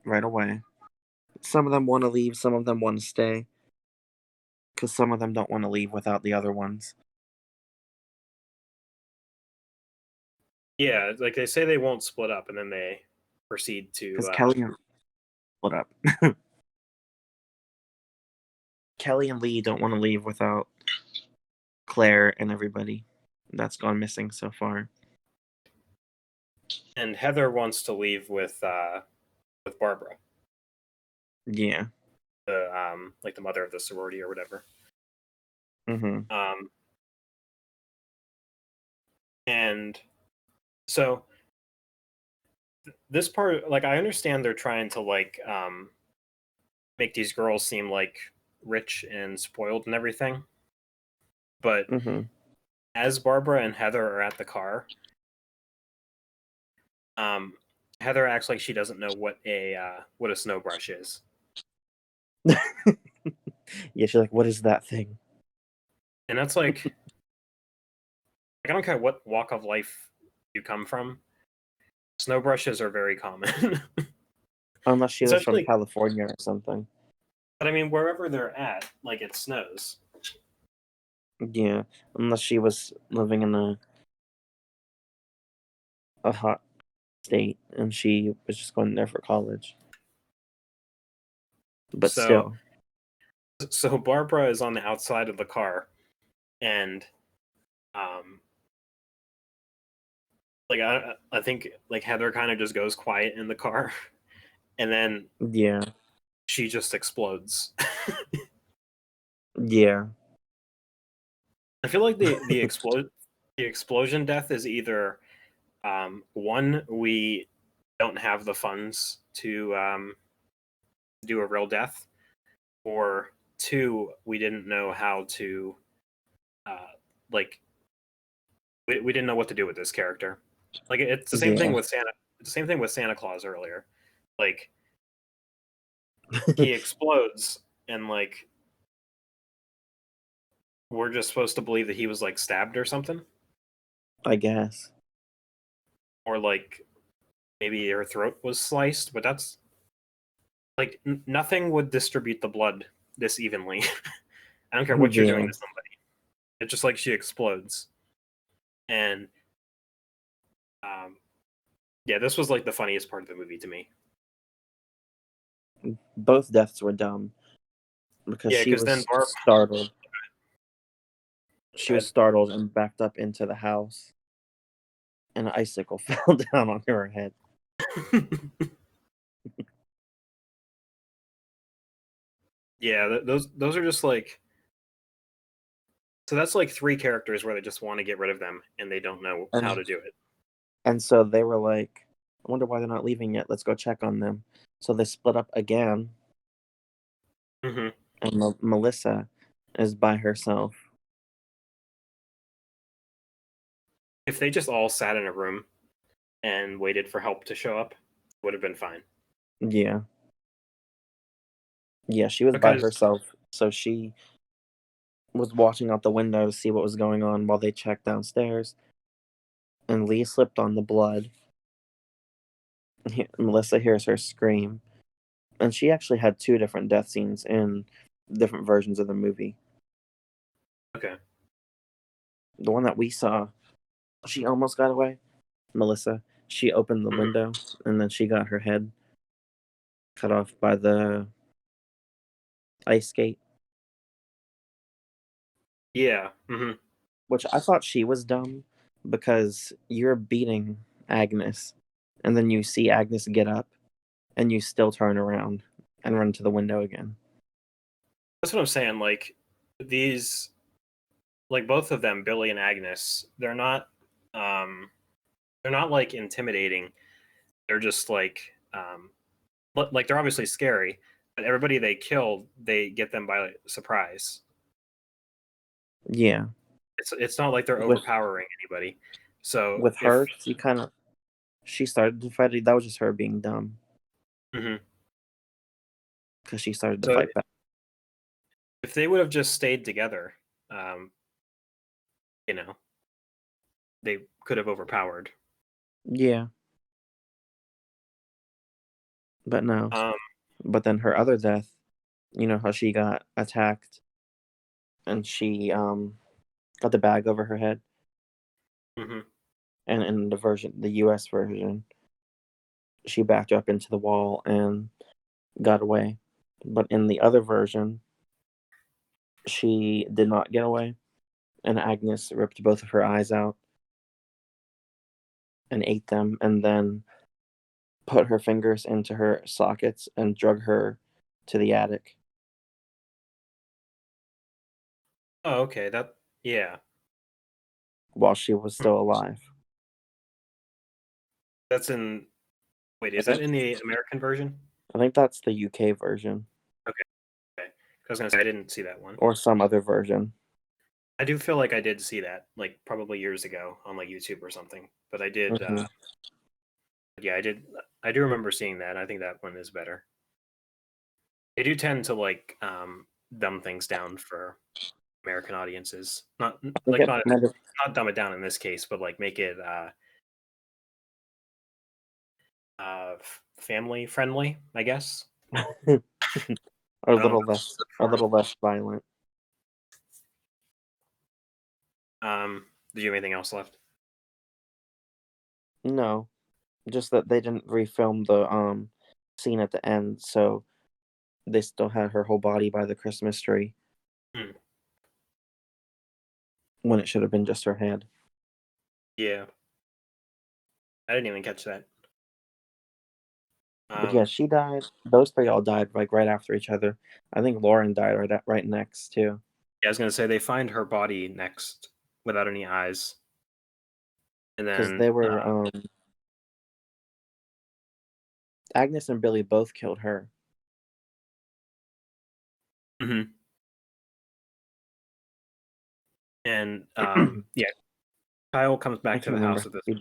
right away. Some of them want to leave, some of them want to stay. Because some of them don't want to leave without the other ones. Yeah, like they say they won't split up, and then they proceed to. Because Kelly split up. Kelly and Lee don't want to leave without Claire and everybody that's gone missing so far. And Heather wants to leave with Barbara. Yeah. The like the mother of the sorority or whatever. Mm-hmm. And so this part, like, I understand they're trying to like make these girls seem like rich and spoiled and everything, but as Barbara and Heather are at the car, Heather acts like she doesn't know what a snow brush is. Yeah, she's like, what is that thing? And that's like I don't care what walk of life you come from. Snow brushes are very common. Unless she was from California or something. But I mean, wherever they're at, like, it snows. Yeah, unless she was living in a hot state and she was just going there for college. But still. So Barbara is on the outside of the car, and like I think like Heather kind of just goes quiet in the car, and then she just explodes. Yeah. I feel like the explosion death is either one, we don't have the funds to do a real death, or two, we didn't know how to like we didn't know what to do with this character. Like, it's the same thing with Santa. It's the same thing with Santa Claus earlier. Like, he explodes, and like we're just supposed to believe that he was like stabbed or something. I guess. Or like maybe her throat was sliced, but that's like nothing would distribute the blood this evenly. I don't care what you're doing to somebody. It's just like she explodes. And yeah, this was like the funniest part of the movie to me. Both deaths were dumb because she was then startled. She was startled and backed up into the house, and an icicle fell down on her head. Yeah, those are just like. So that's like 3 characters where they just want to get rid of them and they don't know how to do it. And so they were like, I wonder why they're not leaving yet. Let's go check on them. So they split up again. And Melissa is by herself. If they just all sat in a room and waited for help to show up, it would have been fine. Yeah. Yeah, she was by herself. So she was watching out the window to see what was going on while they checked downstairs. And Lee slipped on the blood. Melissa hears her scream. And she actually had 2 different death scenes in different versions of the movie. Okay. The one that we saw, she almost got away. Melissa. She opened the Mhm. window and then she got her head cut off by the ice skate, Yeah. Hmm. which I thought she was dumb because you're beating Agnes and then you see Agnes get up and you still turn around and run to the window again. That's what I'm saying. Like these, like both of them, Billy and Agnes, um, they're not like intimidating. They're just like they're obviously scary, but everybody they kill, they get them by surprise. Yeah. It's not like they're With overpowering anybody. So with if her, she started to fight. That was just her being dumb mhm. because she started to So fight back. if they would have just stayed together, um, you know, they could have overpowered. Yeah, but no. Um, But then her other death, you know how she got attacked and she got the bag over her head, mhm. and in the U.S. version, she backed up into the wall and got away. But in the other version, she did not get away, and Agnes ripped both of her eyes out and ate them, and then put her fingers into her sockets and drug her to the attic Oh, okay. Yeah. while she was still alive. That's in. Wait, I is that think in the American version? I think that's the UK version Okay. Okay. I was gonna say I didn't see that one. or some other version. I do feel like I did see that, like probably years ago on like YouTube or something. But I did. Hmm. Yeah, I did. I do remember seeing that. I think that one is better. They do tend to like dumb things down for American audiences. Not I think like it might have. not dumb it down in this case, but like make it family friendly, I guess. Or I don't know if that's a the word. little less violent. Do you have anything else left? No, just that they didn't refilm the scene at the end, so they still had her whole body by the Christmas tree Hmm. when it should have been just her head. Yeah, I didn't even catch that. But yeah, she died. Those three all died like right after each other. I think Lauren died right next too. Yeah, I was gonna say they find her body next without any eyes, and Because then they were Agnes and Billy both killed her. mhm. And yeah, Kyle comes I back to can't the remember house at this again.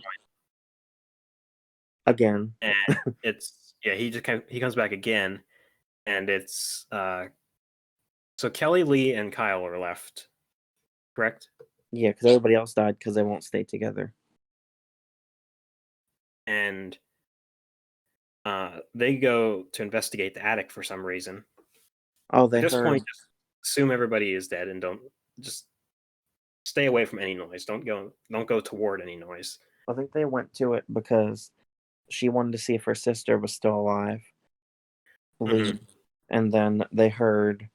point, and it's yeah he comes back again, and it's so Kelly, Lee, and Kyle are left, correct? Yeah, because everybody else died because they won't stay together. And they go to investigate the attic for some reason. Oh, At they this heard. point, just assume everybody is dead and don't just stay away from any noise. Don't go toward any noise. I think they went to it because she wanted to see if her sister was still alive, Lee. Mhm. And then they heard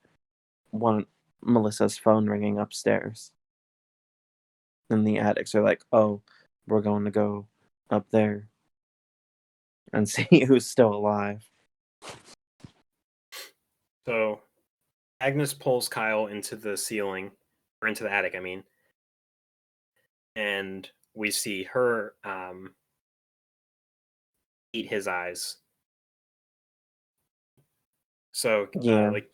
one Melissa's phone ringing upstairs. And the addicts are like, "Oh, we're going to go up there and see who's still alive." So Agnes pulls Kyle into the ceiling, or into the attic, I mean, and we see her eat his eyes. So Yeah, like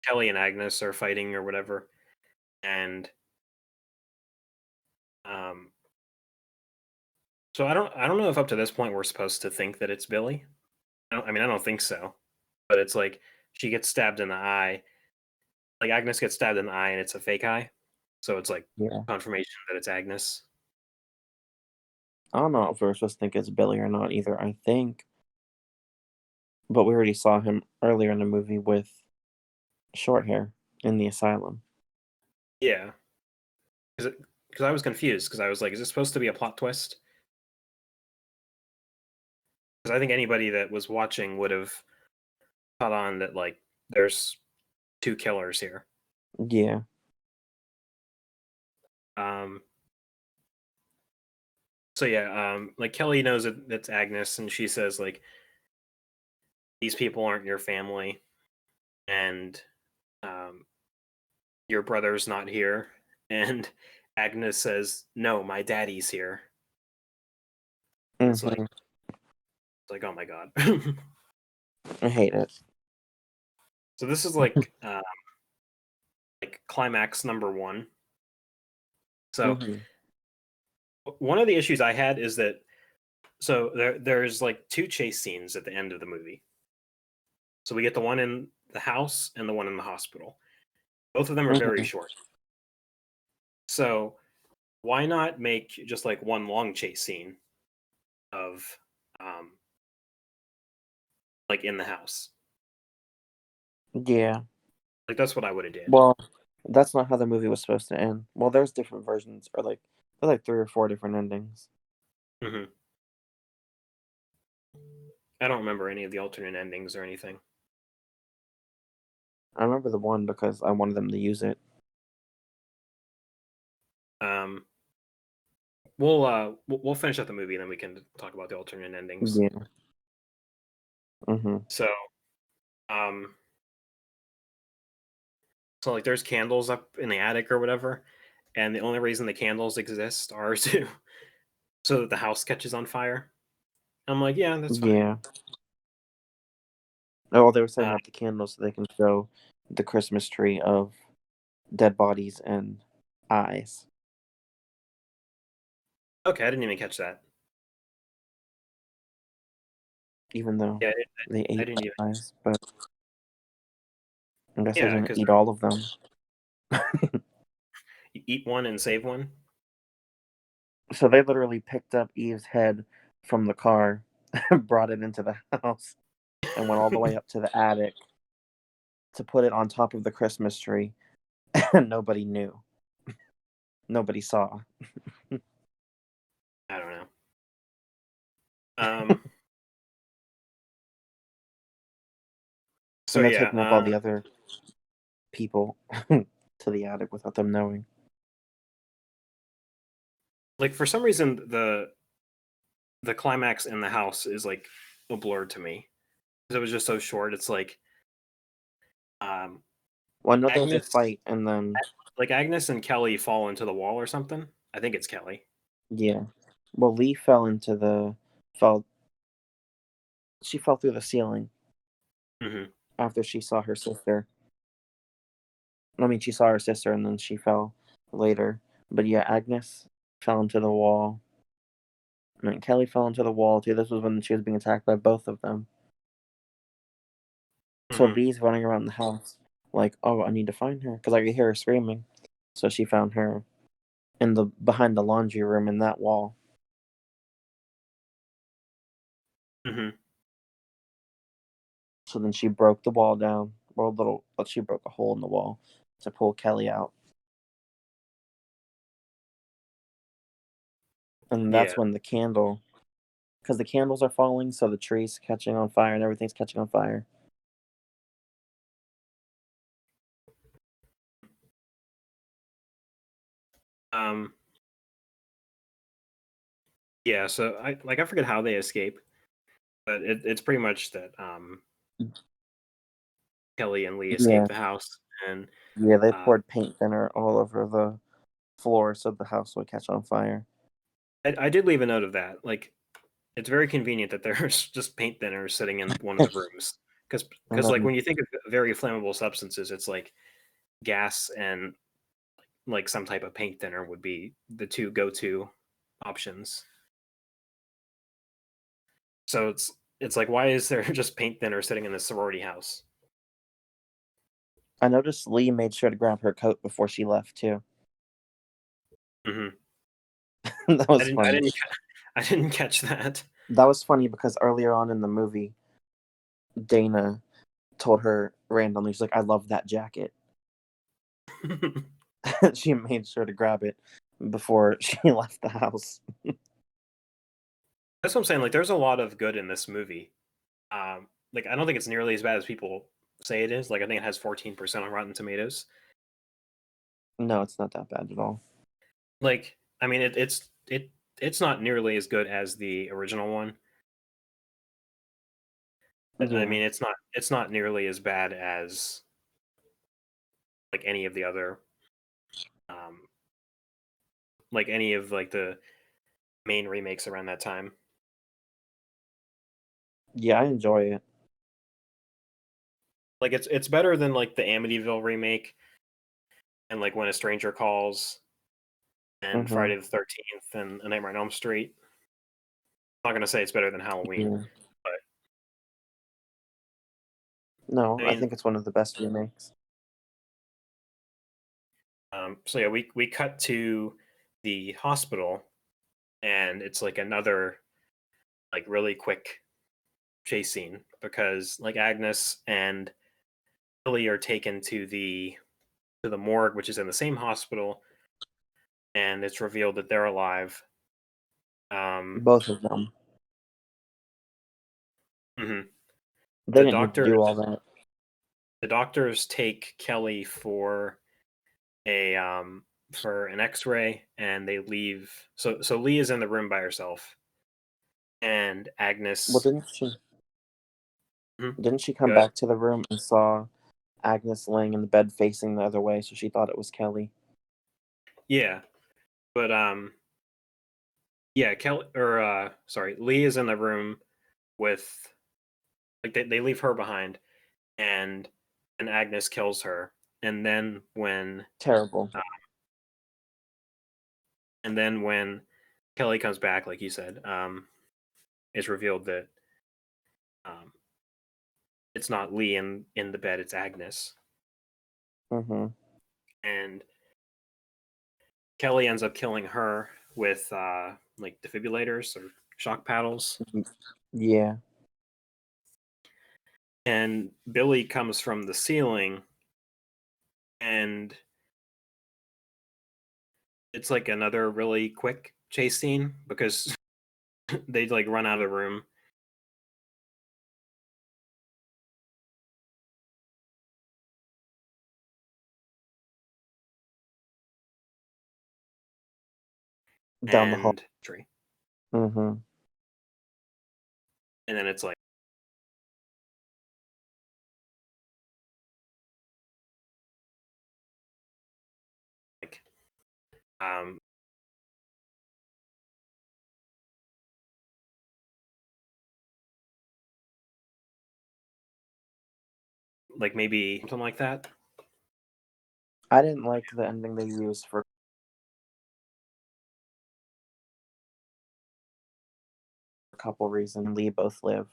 Kelly and Agnes are fighting or whatever, and um, so I don't know if up to this point we're supposed to think that it's Billy. I mean I don't think so, but it's like she gets stabbed in the eye. Like Agnes gets stabbed in the eye, and it's a fake eye, so it's like yeah. confirmation that it's Agnes. I don't know if we're supposed to think it's Billy or not either. I think, but we already saw him earlier in the movie with short hair in the asylum. Yeah. because I was confused because I was like, is this supposed to be a plot twist? Because I think anybody that was watching would have caught on that like there's two killers here. Yeah. So yeah, like Kelly knows that it's Agnes, and she says like these people aren't your family, and your brother's not here. And Agnes says, "No, my daddy's here." It's Mhm. like, oh my god. I hate it. So this is like climax number 1. So Mhm. one of the issues I had is that so there's like 2 chase scenes at the end of the movie. So we get the one in the house and the one in the hospital. Both of them are very Mhm. short. So why not make just like one long chase scene of like in the house? Yeah. Like that's what I would have did. Well, that's not how the movie was supposed to end. Well, there's different versions, or like there's like 3 or 4 different endings. Hmm. I don't remember any of the alternate endings or anything. I remember the one because I wanted them to use it. We'll finish up the movie and then we can talk about the alternate endings. Yeah. Mhm. So so like there's candles up in the attic or whatever, and the only reason the candles exist are to so that the house catches on fire. I'm like, yeah, that's fine. Yeah. Oh, they were setting up the candles so they can show the Christmas tree of dead bodies and eyes. Okay, I didn't even catch that. Even though Yeah, they I ate didn't even. eyes, but I guess they Yeah, didn't because eat all of them. you eat one and save one. So they literally picked up Eve's head from the car, brought it into the house, and went all the way up to the attic to put it on top of the Christmas tree, and nobody knew. Nobody saw. I don't know. So And they're yeah, taking up all the other people to the attic without them knowing. like for some reason the climax in the house is like a blur to me because it was just so short. It's like Well, I know there's a Agnes, fight, and then like Agnes and Kelly fall into the wall or something. I think it's Kelly. yeah. Well, Lee fell. She fell through the ceiling Hmm. after she saw her sister. I mean, she saw her sister, and then she fell later. But yeah, Agnes fell into the wall. And then Kelly fell into the wall too. This was when she was being attacked by both of them. So Hmm. Lee's running around the house like, "Oh, I need to find her," because I could hear her screaming. So she found her in the behind the laundry room in that wall. Hmm. So then she broke the wall down, she broke a hole in the wall to pull Kelly out. And Yeah. that's when because the candles are falling, so the tree's catching on fire and everything's catching on fire. Um. Yeah. So I forget how they escape, but it's pretty much that Kelly and Lee escape Yeah, the house, and yeah, they uh, poured paint thinner all over the floor so the house would catch on fire. I did leave a note of that. Like, it's very convenient that there's just paint thinner sitting in one of the rooms And because like then, when you think of very flammable substances, it's like gas and like some type of paint thinner would be the two go-to options. So it's like why is there just paint thinner sitting in the sorority house? I noticed Lee made sure to grab her coat before she left too. Hmm. That I was didn't I funny. didn't I didn't catch that. That was funny because earlier on in the movie, Dana told her randomly, she's like, "I love that jacket." she made sure to grab it before she left the house. That's what I'm saying. Like, there's a lot of good in this movie. Like, I don't think it's nearly as bad as people say it is. Like, I think it has 14% on Rotten Tomatoes. No, it's not that bad at all. Like, I mean, it's not nearly as good as the original one. Yeah. I mean, it's not nearly as bad as like any of the other, like any of like the main remakes around that time. Yeah, I enjoy it. Like, it's better than like the Amityville remake and like When a Stranger Calls and Mm-hmm. Friday the 13th and A Nightmare on Elm Street. I'm not gonna say it's better than Halloween, Yeah. but No, I I mean, think it's one of the best remakes. so yeah, we cut to the hospital, and it's like another like really quick chase scene because like Agnes and Billy are taken to the morgue, which is in the same hospital, and it's revealed that they're alive. Both of them. Mhm. They The didn't need to do all doctors that. the doctors take Kelly for a for an X-ray, and they leave. So Lee is in the room by herself, and Well, Agnes. didn't she come Go ahead. back to the room and saw Agnes laying in the bed facing the other way, so she thought it was Kelly? Yeah, but yeah, Kelly or sorry, Lee is in the room with like they leave her behind, and Agnes kills her, and then when Terrible. Kelly comes back, like you said, it's revealed that it's not Lee in the bed, it's Agnes. Mm-hmm. And Kelly ends up killing her with like defibrillators or shock paddles. Yeah. And Billy comes from the ceiling, and it's like another really quick chase scene because they like run out of the room. Down the hall. And tree. Mm-hmm. And then it's like um like maybe something like that. I didn't like the ending they used for a couple reasons. Lee both live.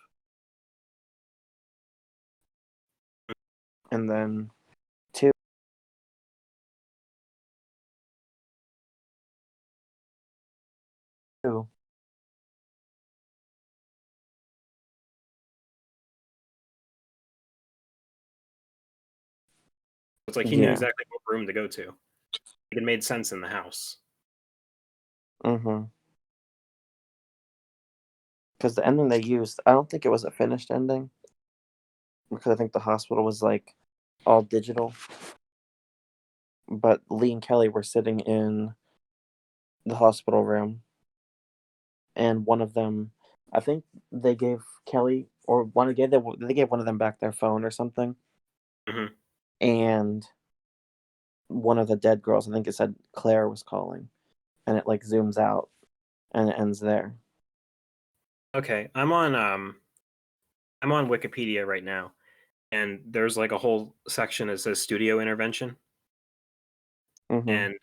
And then two, It's like he knew yeah. exactly what room to go to. It made sense in the house. Mm-hmm. Because the ending they used, I don't think it was a finished ending. Because I think the hospital was like all digital. But Lee and Kelly were sitting in the hospital room. And one of them, I think they gave Kelly, or they gave one of them back their phone or something. Mm-hmm. And one of the dead girls, I think it said Claire was calling. And it like zooms out and it ends there. Okay, I'm on Wikipedia right now, and there's like a whole section that says studio intervention. Mm-hmm. And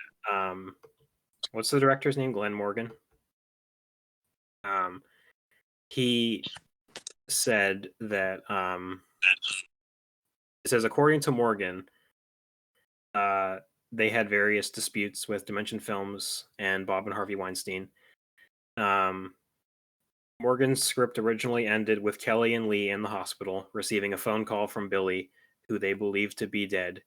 what's the director's name? Glen Morgan. He said that it says according to Morgan, they had various disputes with Dimension Films and Bob and Harvey Weinstein. Morgan's script originally ended with Kelly and Lee in the hospital receiving a phone call from Billy, who they believed to be dead.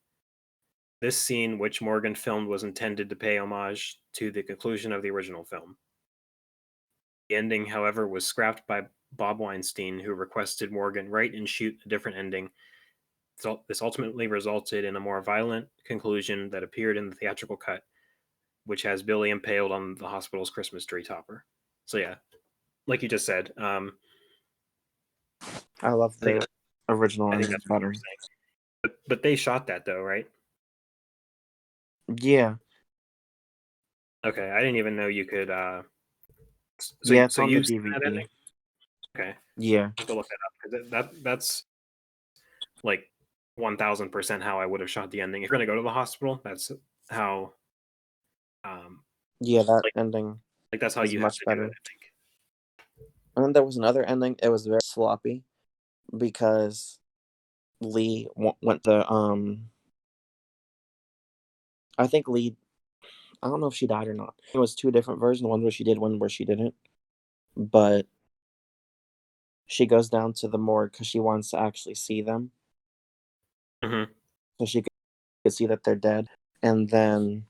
This scene, which Morgan filmed, was intended to pay homage to the conclusion of the original film. The ending, however, was scrapped by Bob Weinstein, who requested Morgan write and shoot a different ending. This ultimately resulted in a more violent conclusion that appeared in the theatrical cut, which has Billy impaled on the hospital's Christmas tree topper. So yeah, like you just said, I love I think the original I think ending that's what you better. were saying. But they shot that though, right? Yeah, Okay, I didn't even know you could. yeah, it's So on the you've seen that DVD. ending? Okay, Yeah, I have to look that up because that's like 1000% how I would have shot the ending. If you're gonna go to the hospital, that's how. yeah, that Like ending that's how is you have much to do it. better. I think. And then there was another ending. It was very sloppy because Lee went to I think Lee. I don't know if she died or not. It was two different versions. One where she did, one where she didn't. But she goes down to the morgue because she wants to actually see them, Mm-hmm. so she could see that they're dead. And then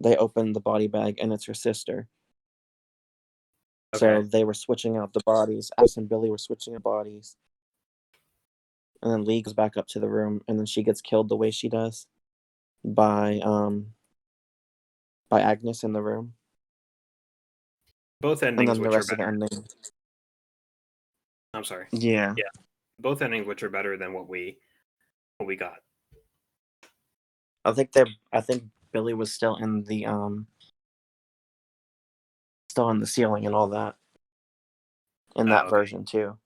they open the body bag, and it's her sister. So Okay. they were switching out the bodies. Alice and Billy were switching out bodies. And then Lee goes back up to the room, and then she gets killed the way she does by Agnes in the room. Both And endings, then the which are rest of the better. ending. I'm sorry. Yeah. Yeah, both endings, which are better than what we got. I think Billy was still in the ceiling and all that in that Okay. version too.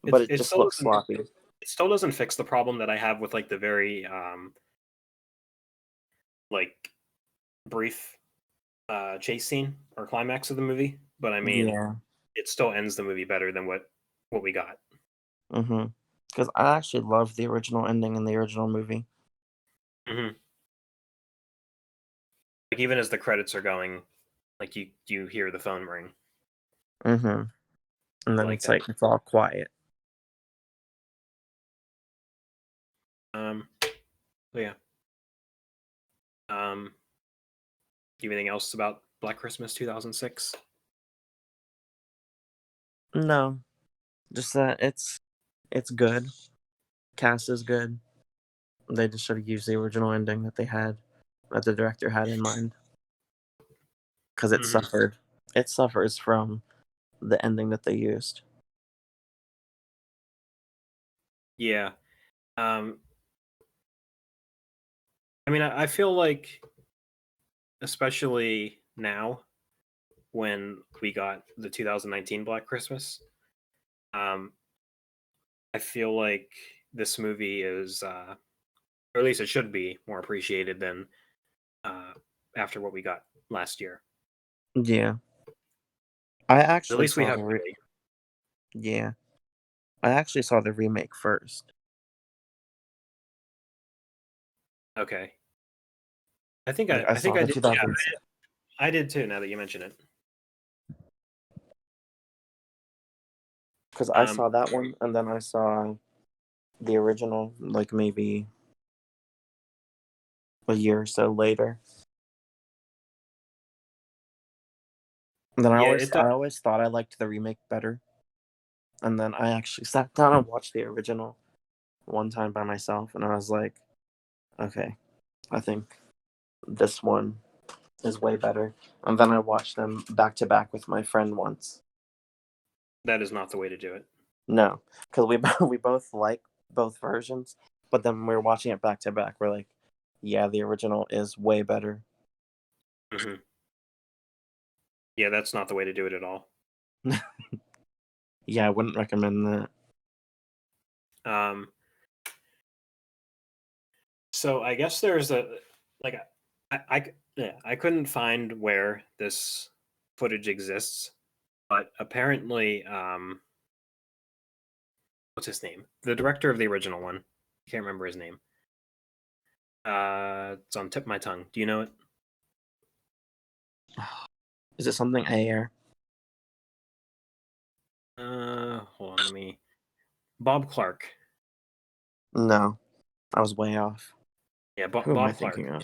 But it just still looks doesn't sloppy. it still doesn't fix the problem that I have with like the very like brief chase scene or climax of the movie. But I mean, Yeah. it still ends the movie better than what we got. Mhm. Because I actually love the original ending in the original movie. Mm-hmm. Like even as the credits are going, like you hear the phone ring. Mhm. And then Like it's that. like it's all quiet. So yeah. Anything else about Black Christmas 2006? No, just that it's good. Cast is good. They just should have used the original ending that the director had in mind. Because it Mm-hmm. suffered. It suffers from the ending that they used. Yeah. I mean, I feel like, especially now, when we got the 2019 Black Christmas, I feel like this movie is, or at least it should be, more appreciated than after what we got last year. Yeah. I At actually least we saw have. yeah. I actually saw the remake first. Okay. I think Like I I think saw I the did. Yeah, 2000. I did too. Now that you mention it. Because I Um, saw that one, and then I saw the original, like maybe a year or so later. And then yeah, it does. I always thought I liked the remake better. And then I actually sat down and watched the original one time by myself, and I was like, okay, I think this one is way better. And then I watched them back to back with my friend once. That is not the way to do it. No, because we both like both versions, but then we were watching it back to back. We're like, yeah, the original is way better. Mm-hmm. Yeah, that's not the way to do it at all. Yeah, I wouldn't recommend that. Um, so I guess there's a like I couldn't find where this footage exists, but apparently, what's his name? The director of the original one. I can't remember his name. It's on tip of my tongue. Do you know it? Is it something air? Hold on, let me. Bob Clark. No. I was way off. Yeah, Who am I Bob Clark. thinking of?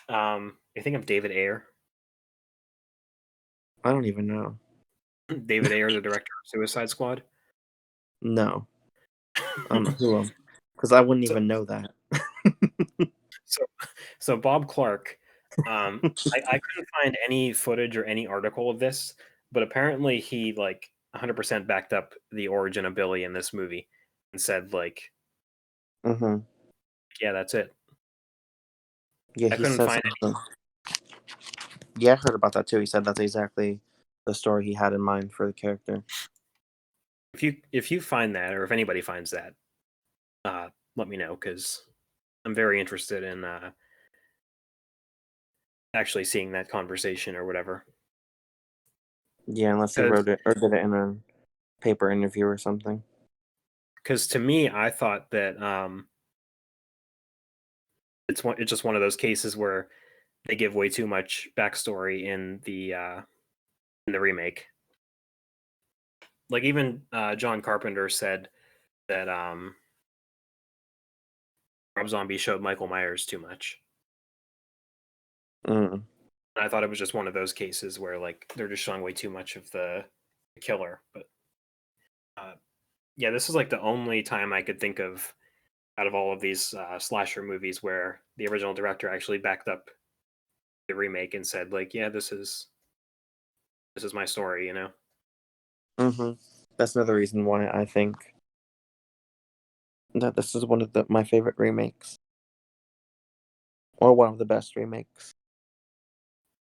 I think of David Ayer. I don't even know. David Ayer, the director of Suicide Squad. No. I don't know who because I wouldn't So- even know that. So Bob Clark, I couldn't find any footage or any article of this, but apparently he like 100% backed up the origin of Billy in this movie and said like, Mm-hmm. yeah, that's it. Yeah, I he couldn't said find something. Yeah, I heard about that too. He said that's exactly the story he had in mind for the character. If you find that, or if anybody finds that, let me know, because I'm very interested in actually seeing that conversation or whatever. Yeah, unless he 'Cause- wrote it or did it in a paper interview or something. Because to me, I thought that it's just one of those cases where they give way too much backstory in the remake. Like even John Carpenter said that Rob Zombie showed Michael Myers too much. Mm. And I thought it was just one of those cases where like they're just showing way too much of the killer. But yeah, this is like the only time I could think of out of all of these slasher movies where the original director actually backed up the remake and said like, yeah, this is my story, you know. Mm-hmm. That's another reason why I think that this is one of my favorite remakes, or one of the best remakes.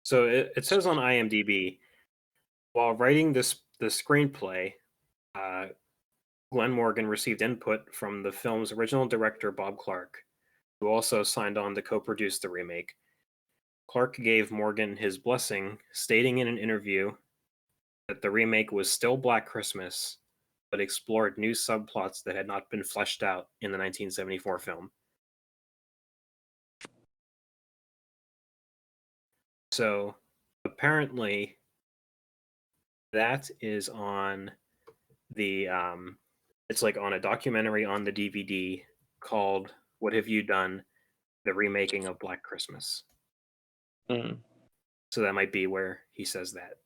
So it says on IMDb, while writing the screenplay, Glen Morgan received input from the film's original director, Bob Clark, who also signed on to co-produce the remake. Clark gave Morgan his blessing, stating in an interview that the remake was still Black Christmas, but explored new subplots that had not been fleshed out in the 1974 film. So apparently that is on the it's like on a documentary on the DVD called What Have You Done? The Remaking of Black Christmas. Mm. So that might be where he says that.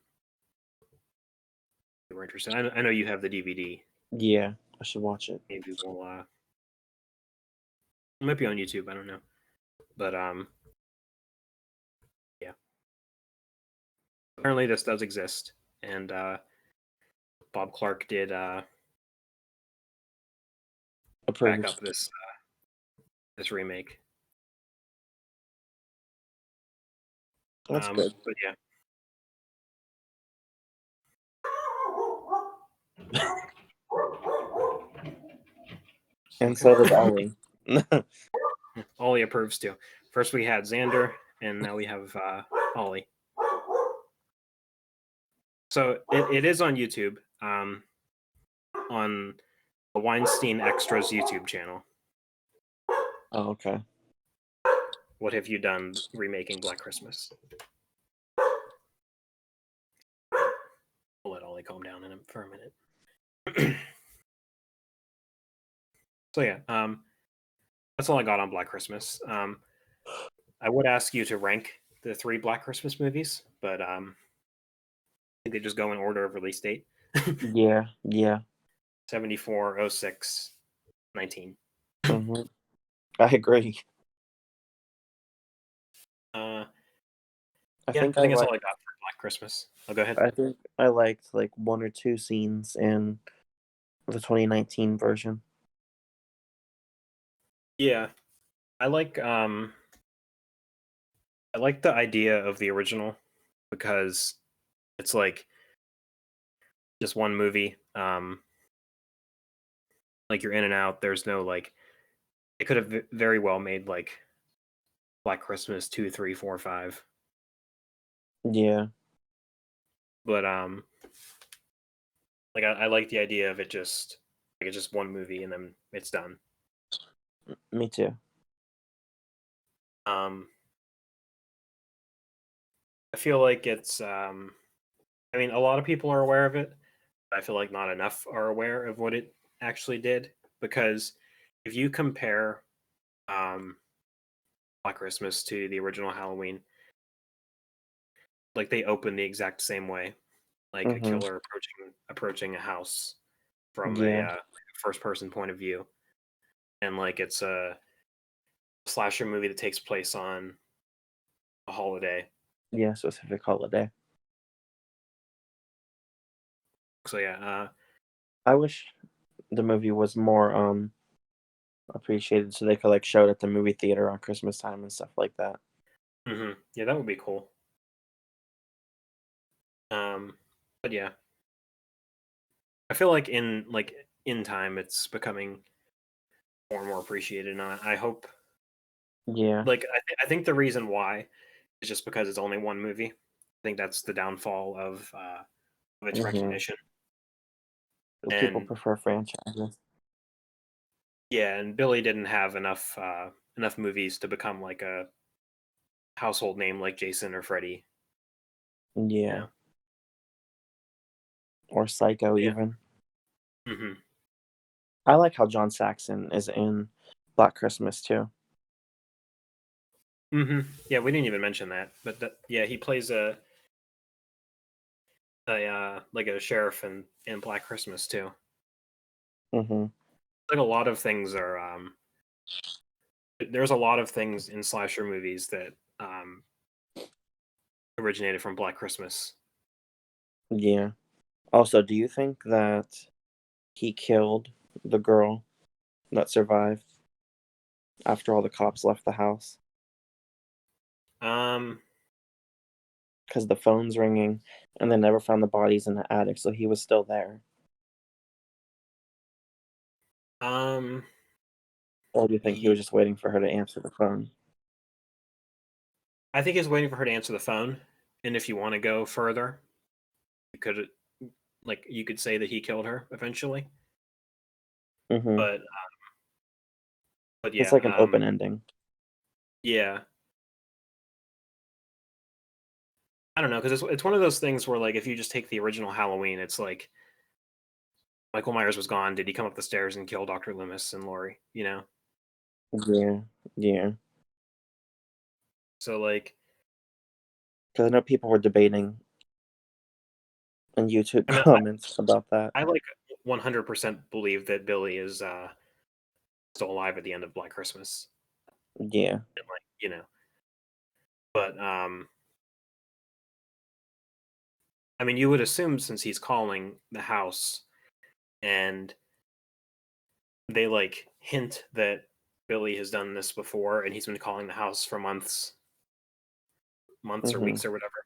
If we're interested. I know you have the DVD. Yeah, I should watch it. Maybe we'll it might be on YouTube, I don't know. But yeah. Apparently this does exist, and Bob Clark did back Approved. up this remake. That's good. But yeah. And so does Ollie. Ollie approves too. First we had Xander, and now we have Ollie. So it is on YouTube, on the Weinstein Extras YouTube channel. Oh, okay. What Have You Done? Remaking Black Christmas. I'll let Ollie calm down for a minute. So yeah, that's all I got on Black Christmas. I would ask you to rank the 3 Black Christmas movies, but I think they just go in order of release date. Yeah, yeah. 74, 06, 19. Mm-hmm. I agree. I think that's all I got for Black Christmas. Oh, go ahead. I think I liked like 1 or 2 scenes in the 2019 version. Yeah, I like the idea of the original because it's like just one movie. Like you're in and out. There's no like. It could have very well made like Black Christmas 2, 3, 4, 5. Yeah. But like I like the idea of it just like it's just one movie and then it's done. Me too. I feel like it's I mean a lot of people are aware of it, but I feel like not enough are aware of what it actually did, because if you compare um, Black Christmas to the original Halloween. Like they open the exact same way, like a Mm-hmm. killer approaching a house from Yeah. a first person point of view, and like it's a slasher movie that takes place on a holiday. Yeah, specific holiday. So yeah, I wish the movie was more appreciated so they could like show it at the movie theater on Christmas time and stuff like that. yeah, that would be cool. But yeah, I feel like in time it's becoming more and more appreciated, and I hope Yeah. like I think the reason why is just because it's only one movie. I think that's the downfall of its Mm-hmm. recognition. People And prefer franchises. yeah, and Billy didn't have enough movies to become like a household name like Jason or Freddy. Yeah. know? Or Psycho Yeah. even. hmm I like how John Saxon is in Black Christmas too. Yeah, we didn't even mention that, but yeah, he plays a like a sheriff in Black Christmas too. Mm-hmm. Like a lot of things are there's a lot of things in slasher movies that originated from Black Christmas. Yeah. Also, do you think that he killed the girl that survived after all the cops left the house? Um Because the phone's ringing and they never found the bodies in the attic, so he was still there. Or do you think he was just waiting for her to answer the phone? I think he's waiting for her to answer the phone, and if you want to go further, you could you could say that he killed her eventually. Mm-hmm. But yeah, It's like an open ending. Yeah. I don't know, because it's one of those things where like if you just take the original Halloween, it's like Michael Myers was gone. Did he come up the stairs and kill Dr. Loomis and Laurie? You know? Yeah. Yeah. So like Because I know people were debating in YouTube I mean comments about that. I like 100% believe that Billy is still alive at the end of Black Christmas. Yeah. And, but I mean you would assume since he's calling the house and they like hint that Billy has done this before and he's been calling the house for months or Mm-hmm. weeks or whatever.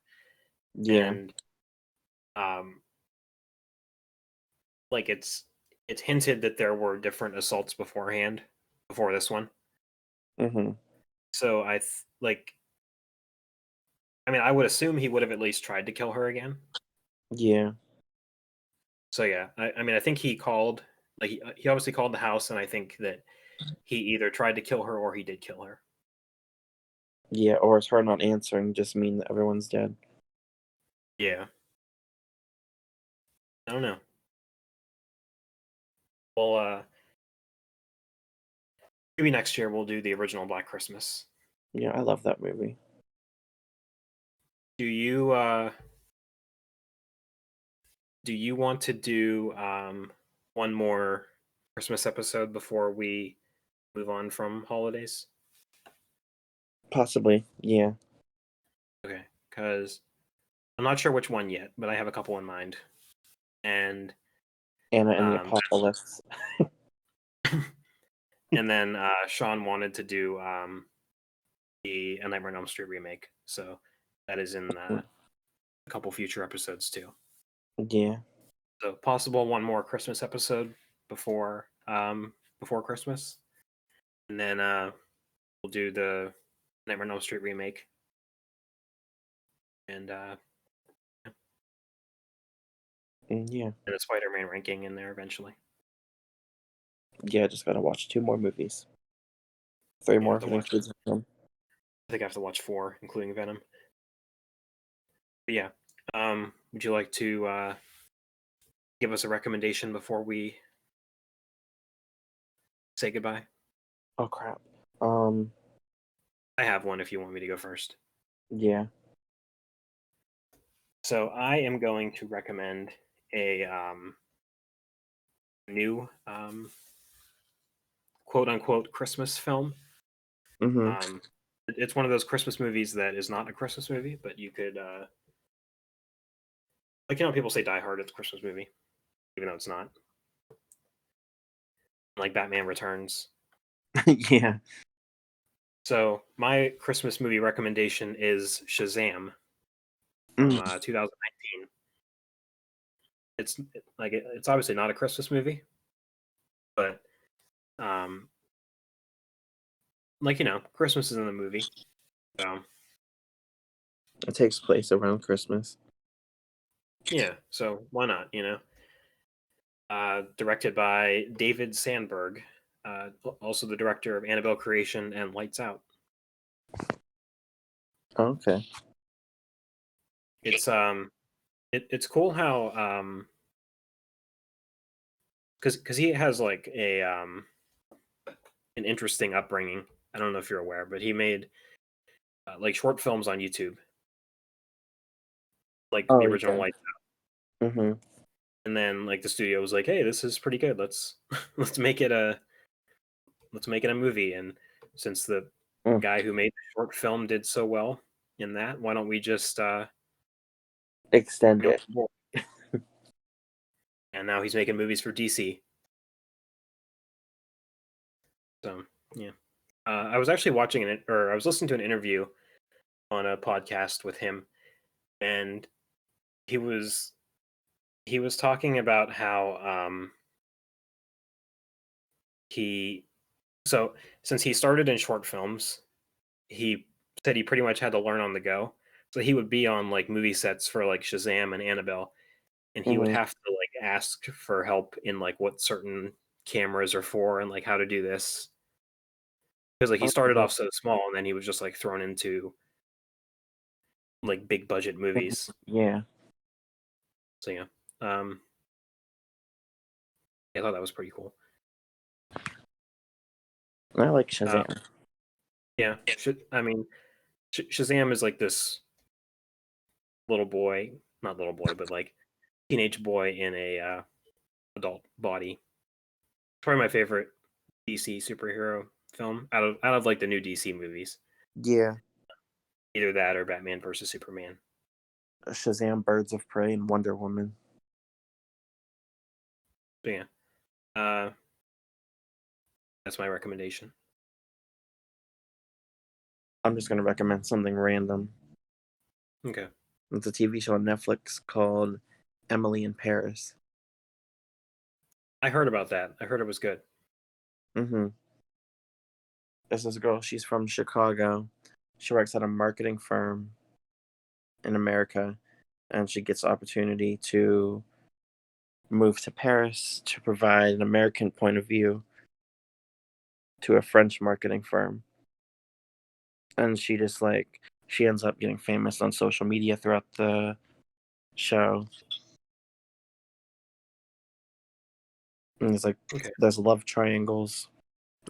Yeah. And like it's hinted that there were different assaults before this one. Mm-hmm. So I mean I would assume he would have at least tried to kill her again. Yeah. So yeah, I mean I think he called like he obviously called the house, and I think that he either tried to kill her or he did kill her. Yeah, or is her not answering just mean that everyone's dead? Yeah. I don't know. Well, maybe next year we'll do the original Black Christmas. Yeah, I love that movie. Do you want to do one more Christmas episode before we move on from holidays? Possibly, yeah. Okay, because I'm not sure which one yet, but I have a couple in mind. And Anna and the Apocalypse. and then Shawn wanted to do the A Nightmare on Elm Street remake, so that is in a couple future episodes too. Yeah. So possible one more Christmas episode before Christmas, and then we'll do the Nightmare on Elm Street remake, and Yeah. and a Spider-Man ranking in there eventually. Yeah, just gotta watch 2 more movies. 3 more if to it watch. includes them. I think I have to watch 4, including Venom. But yeah, would you like to give us a recommendation before we say goodbye? Oh crap. Um, I have one if you want me to go first. yeah. So I am going to recommend a new quote unquote Christmas film. Mm-hmm. It's one of those Christmas movies that is not a Christmas movie, but you could like, people say Die Hard, it's a Christmas movie, even though it's not. Like Batman Returns. Yeah. So my Christmas movie recommendation is Shazam from 2019. It's it's obviously not a Christmas movie, but Christmas is in the movie. So It takes place around Christmas. yeah, so why not, Directed by David Sandberg, also the director of Annabelle Creation and Lights Out. Okay. It's it's cool how because he has like a an interesting upbringing. I don't know if you're aware, but he made like short films on YouTube, like Oh, the original yeah. Lights Out. Mm-hmm. And then like the studio was like, "Hey, this is pretty good. Let's let's make it a movie." And since the guy who made the short film did so well in that, why don't we just Extend it. And now he's making movies for DC. So yeah, I was actually watching I was listening to an interview on a podcast with him, and he was talking about how he so since he started in short films, he said he pretty much had to learn on the go. So he would be on like movie sets for like Shazam and Annabelle, and he would Mm-hmm. have to like ask for help in like what certain cameras are for and like how to do this, because like he started off so small and then he was just like thrown into like big budget movies. Yeah. So yeah, um, I thought that was pretty cool. I like Shazam. Yeah, Shazam is like this little boy, not little boy, but like teenage boy in a adult body. Probably my favorite DC superhero film out of like the new DC movies. Yeah. Either that or Batman versus Superman. Shazam, Birds of Prey, and Wonder Woman. But yeah, that's my recommendation. I'm just gonna recommend something random. Okay. It's a TV show on Netflix called Emily in Paris. I heard about that. I heard it was good. Mm-hmm. This is a girl. She's from Chicago. She works at a marketing firm in America, and she gets the opportunity to move to Paris to provide an American point of view to a French marketing firm. And she ends up getting famous on social media throughout the show. And it's like there's love triangles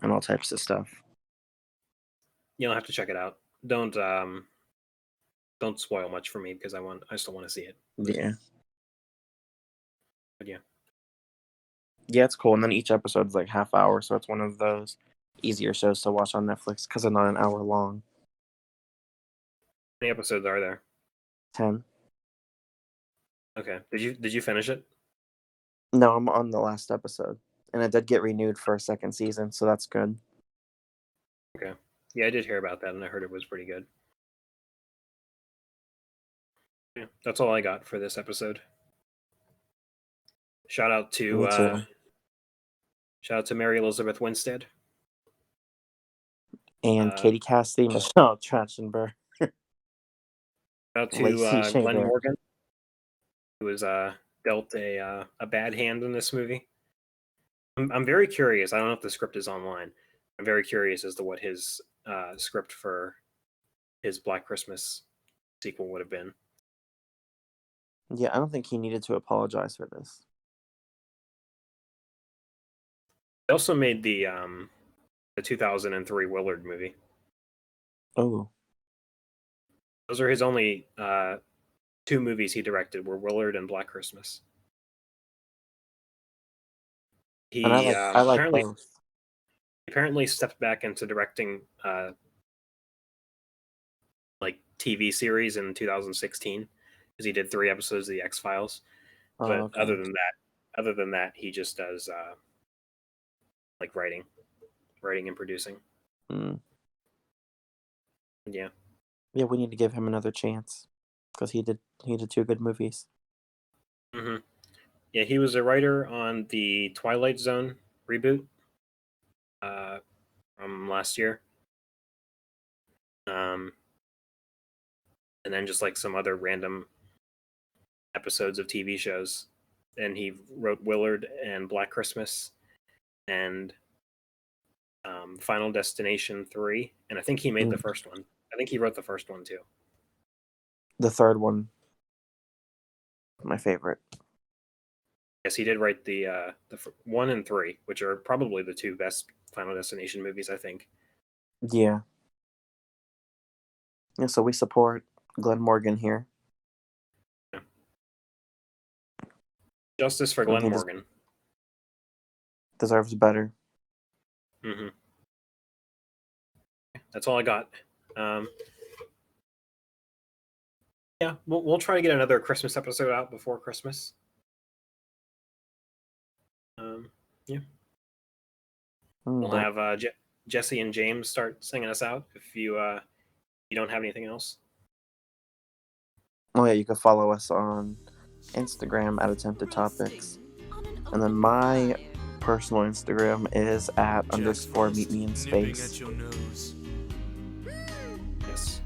and all types of stuff. You'll have to check it out. Don't spoil much for me because I still want to see it. Yeah. But yeah. Yeah, it's cool. And then each episode's like half hour, so it's one of those easier shows to watch on Netflix because they're not an hour long. How many episodes are there? 10. Okay. Did you finish it? No, I'm on the last episode. And it did get renewed for a second season, so that's good. Okay. Yeah, I did hear about that and I heard it was pretty good. Yeah, that's all I got for this episode. Shout out to Mary Elizabeth Winstead. And Katie Cassidy, Michelle Trachtenberg. Shout out to Lacey Glen Chabert. Morgan, who was dealt a bad hand in this movie. I'm very curious. I don't know if the script is online. I'm very curious as to what his script for his Black Christmas sequel would have been. Yeah, I don't think he needed to apologize for this. They also made the the 2003 Willard movie. Oh, Those are his only two movies he directed, were Willard and Black Christmas. He and I like apparently both. stepped back into directing like TV series in 2016 because he did 3 episodes of the X-Files. Oh, But okay. other than that, he just does like writing and producing. Mm. Yeah. Yeah, we need to give him another chance because he did 2 good movies. hmm Yeah, he was a writer on the Twilight Zone reboot from last year. And then just like some other random episodes of TV shows. And he wrote Willard and Black Christmas and Final Destination 3. And I think he made the first one. I think he wrote the first one too. The third one, my favorite. Yes, he did write the 1 and 3, which are probably the 2 best Final Destination movies, I think. Yeah. Yeah, so we support Glen Morgan here. Yeah. Justice for Glen Morgan. Deserves better. Mm-hmm. That's all I got. Yeah, we'll try to get another Christmas episode out before Christmas. Yeah. We'll have Jesse and James start singing us out if you don't have anything else. Oh yeah, you can follow us on Instagram at Attempted Topics. And then my personal Instagram is at _meet me in space. Yes.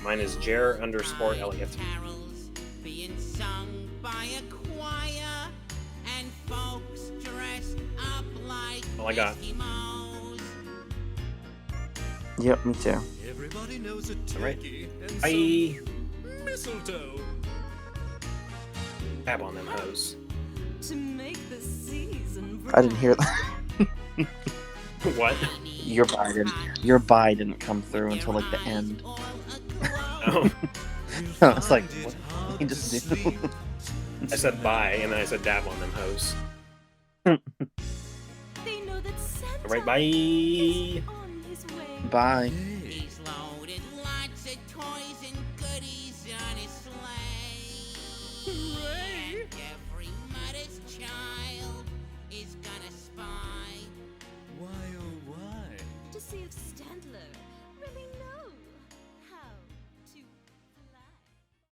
Mine is Jer_Elliot. Carols being sung by a choir and folks dressed up like All I got. Eskimos. Yep, me too. Everybody knows a All right. turkey and Bye. some mistletoe. Tab on them hoes. To make the season I didn't hear that. What? Your bye didn't come through until like the end. Oh, I was like, what did he just do? I said bye, and then I said dab on them hoes. They know that Santa All right, bye. is on his way. Bye. He's loaded lots of toys and goodies on his sleigh. Hooray! And every mother's child is gonna spy. Why, oh, why? To see if Standler really knows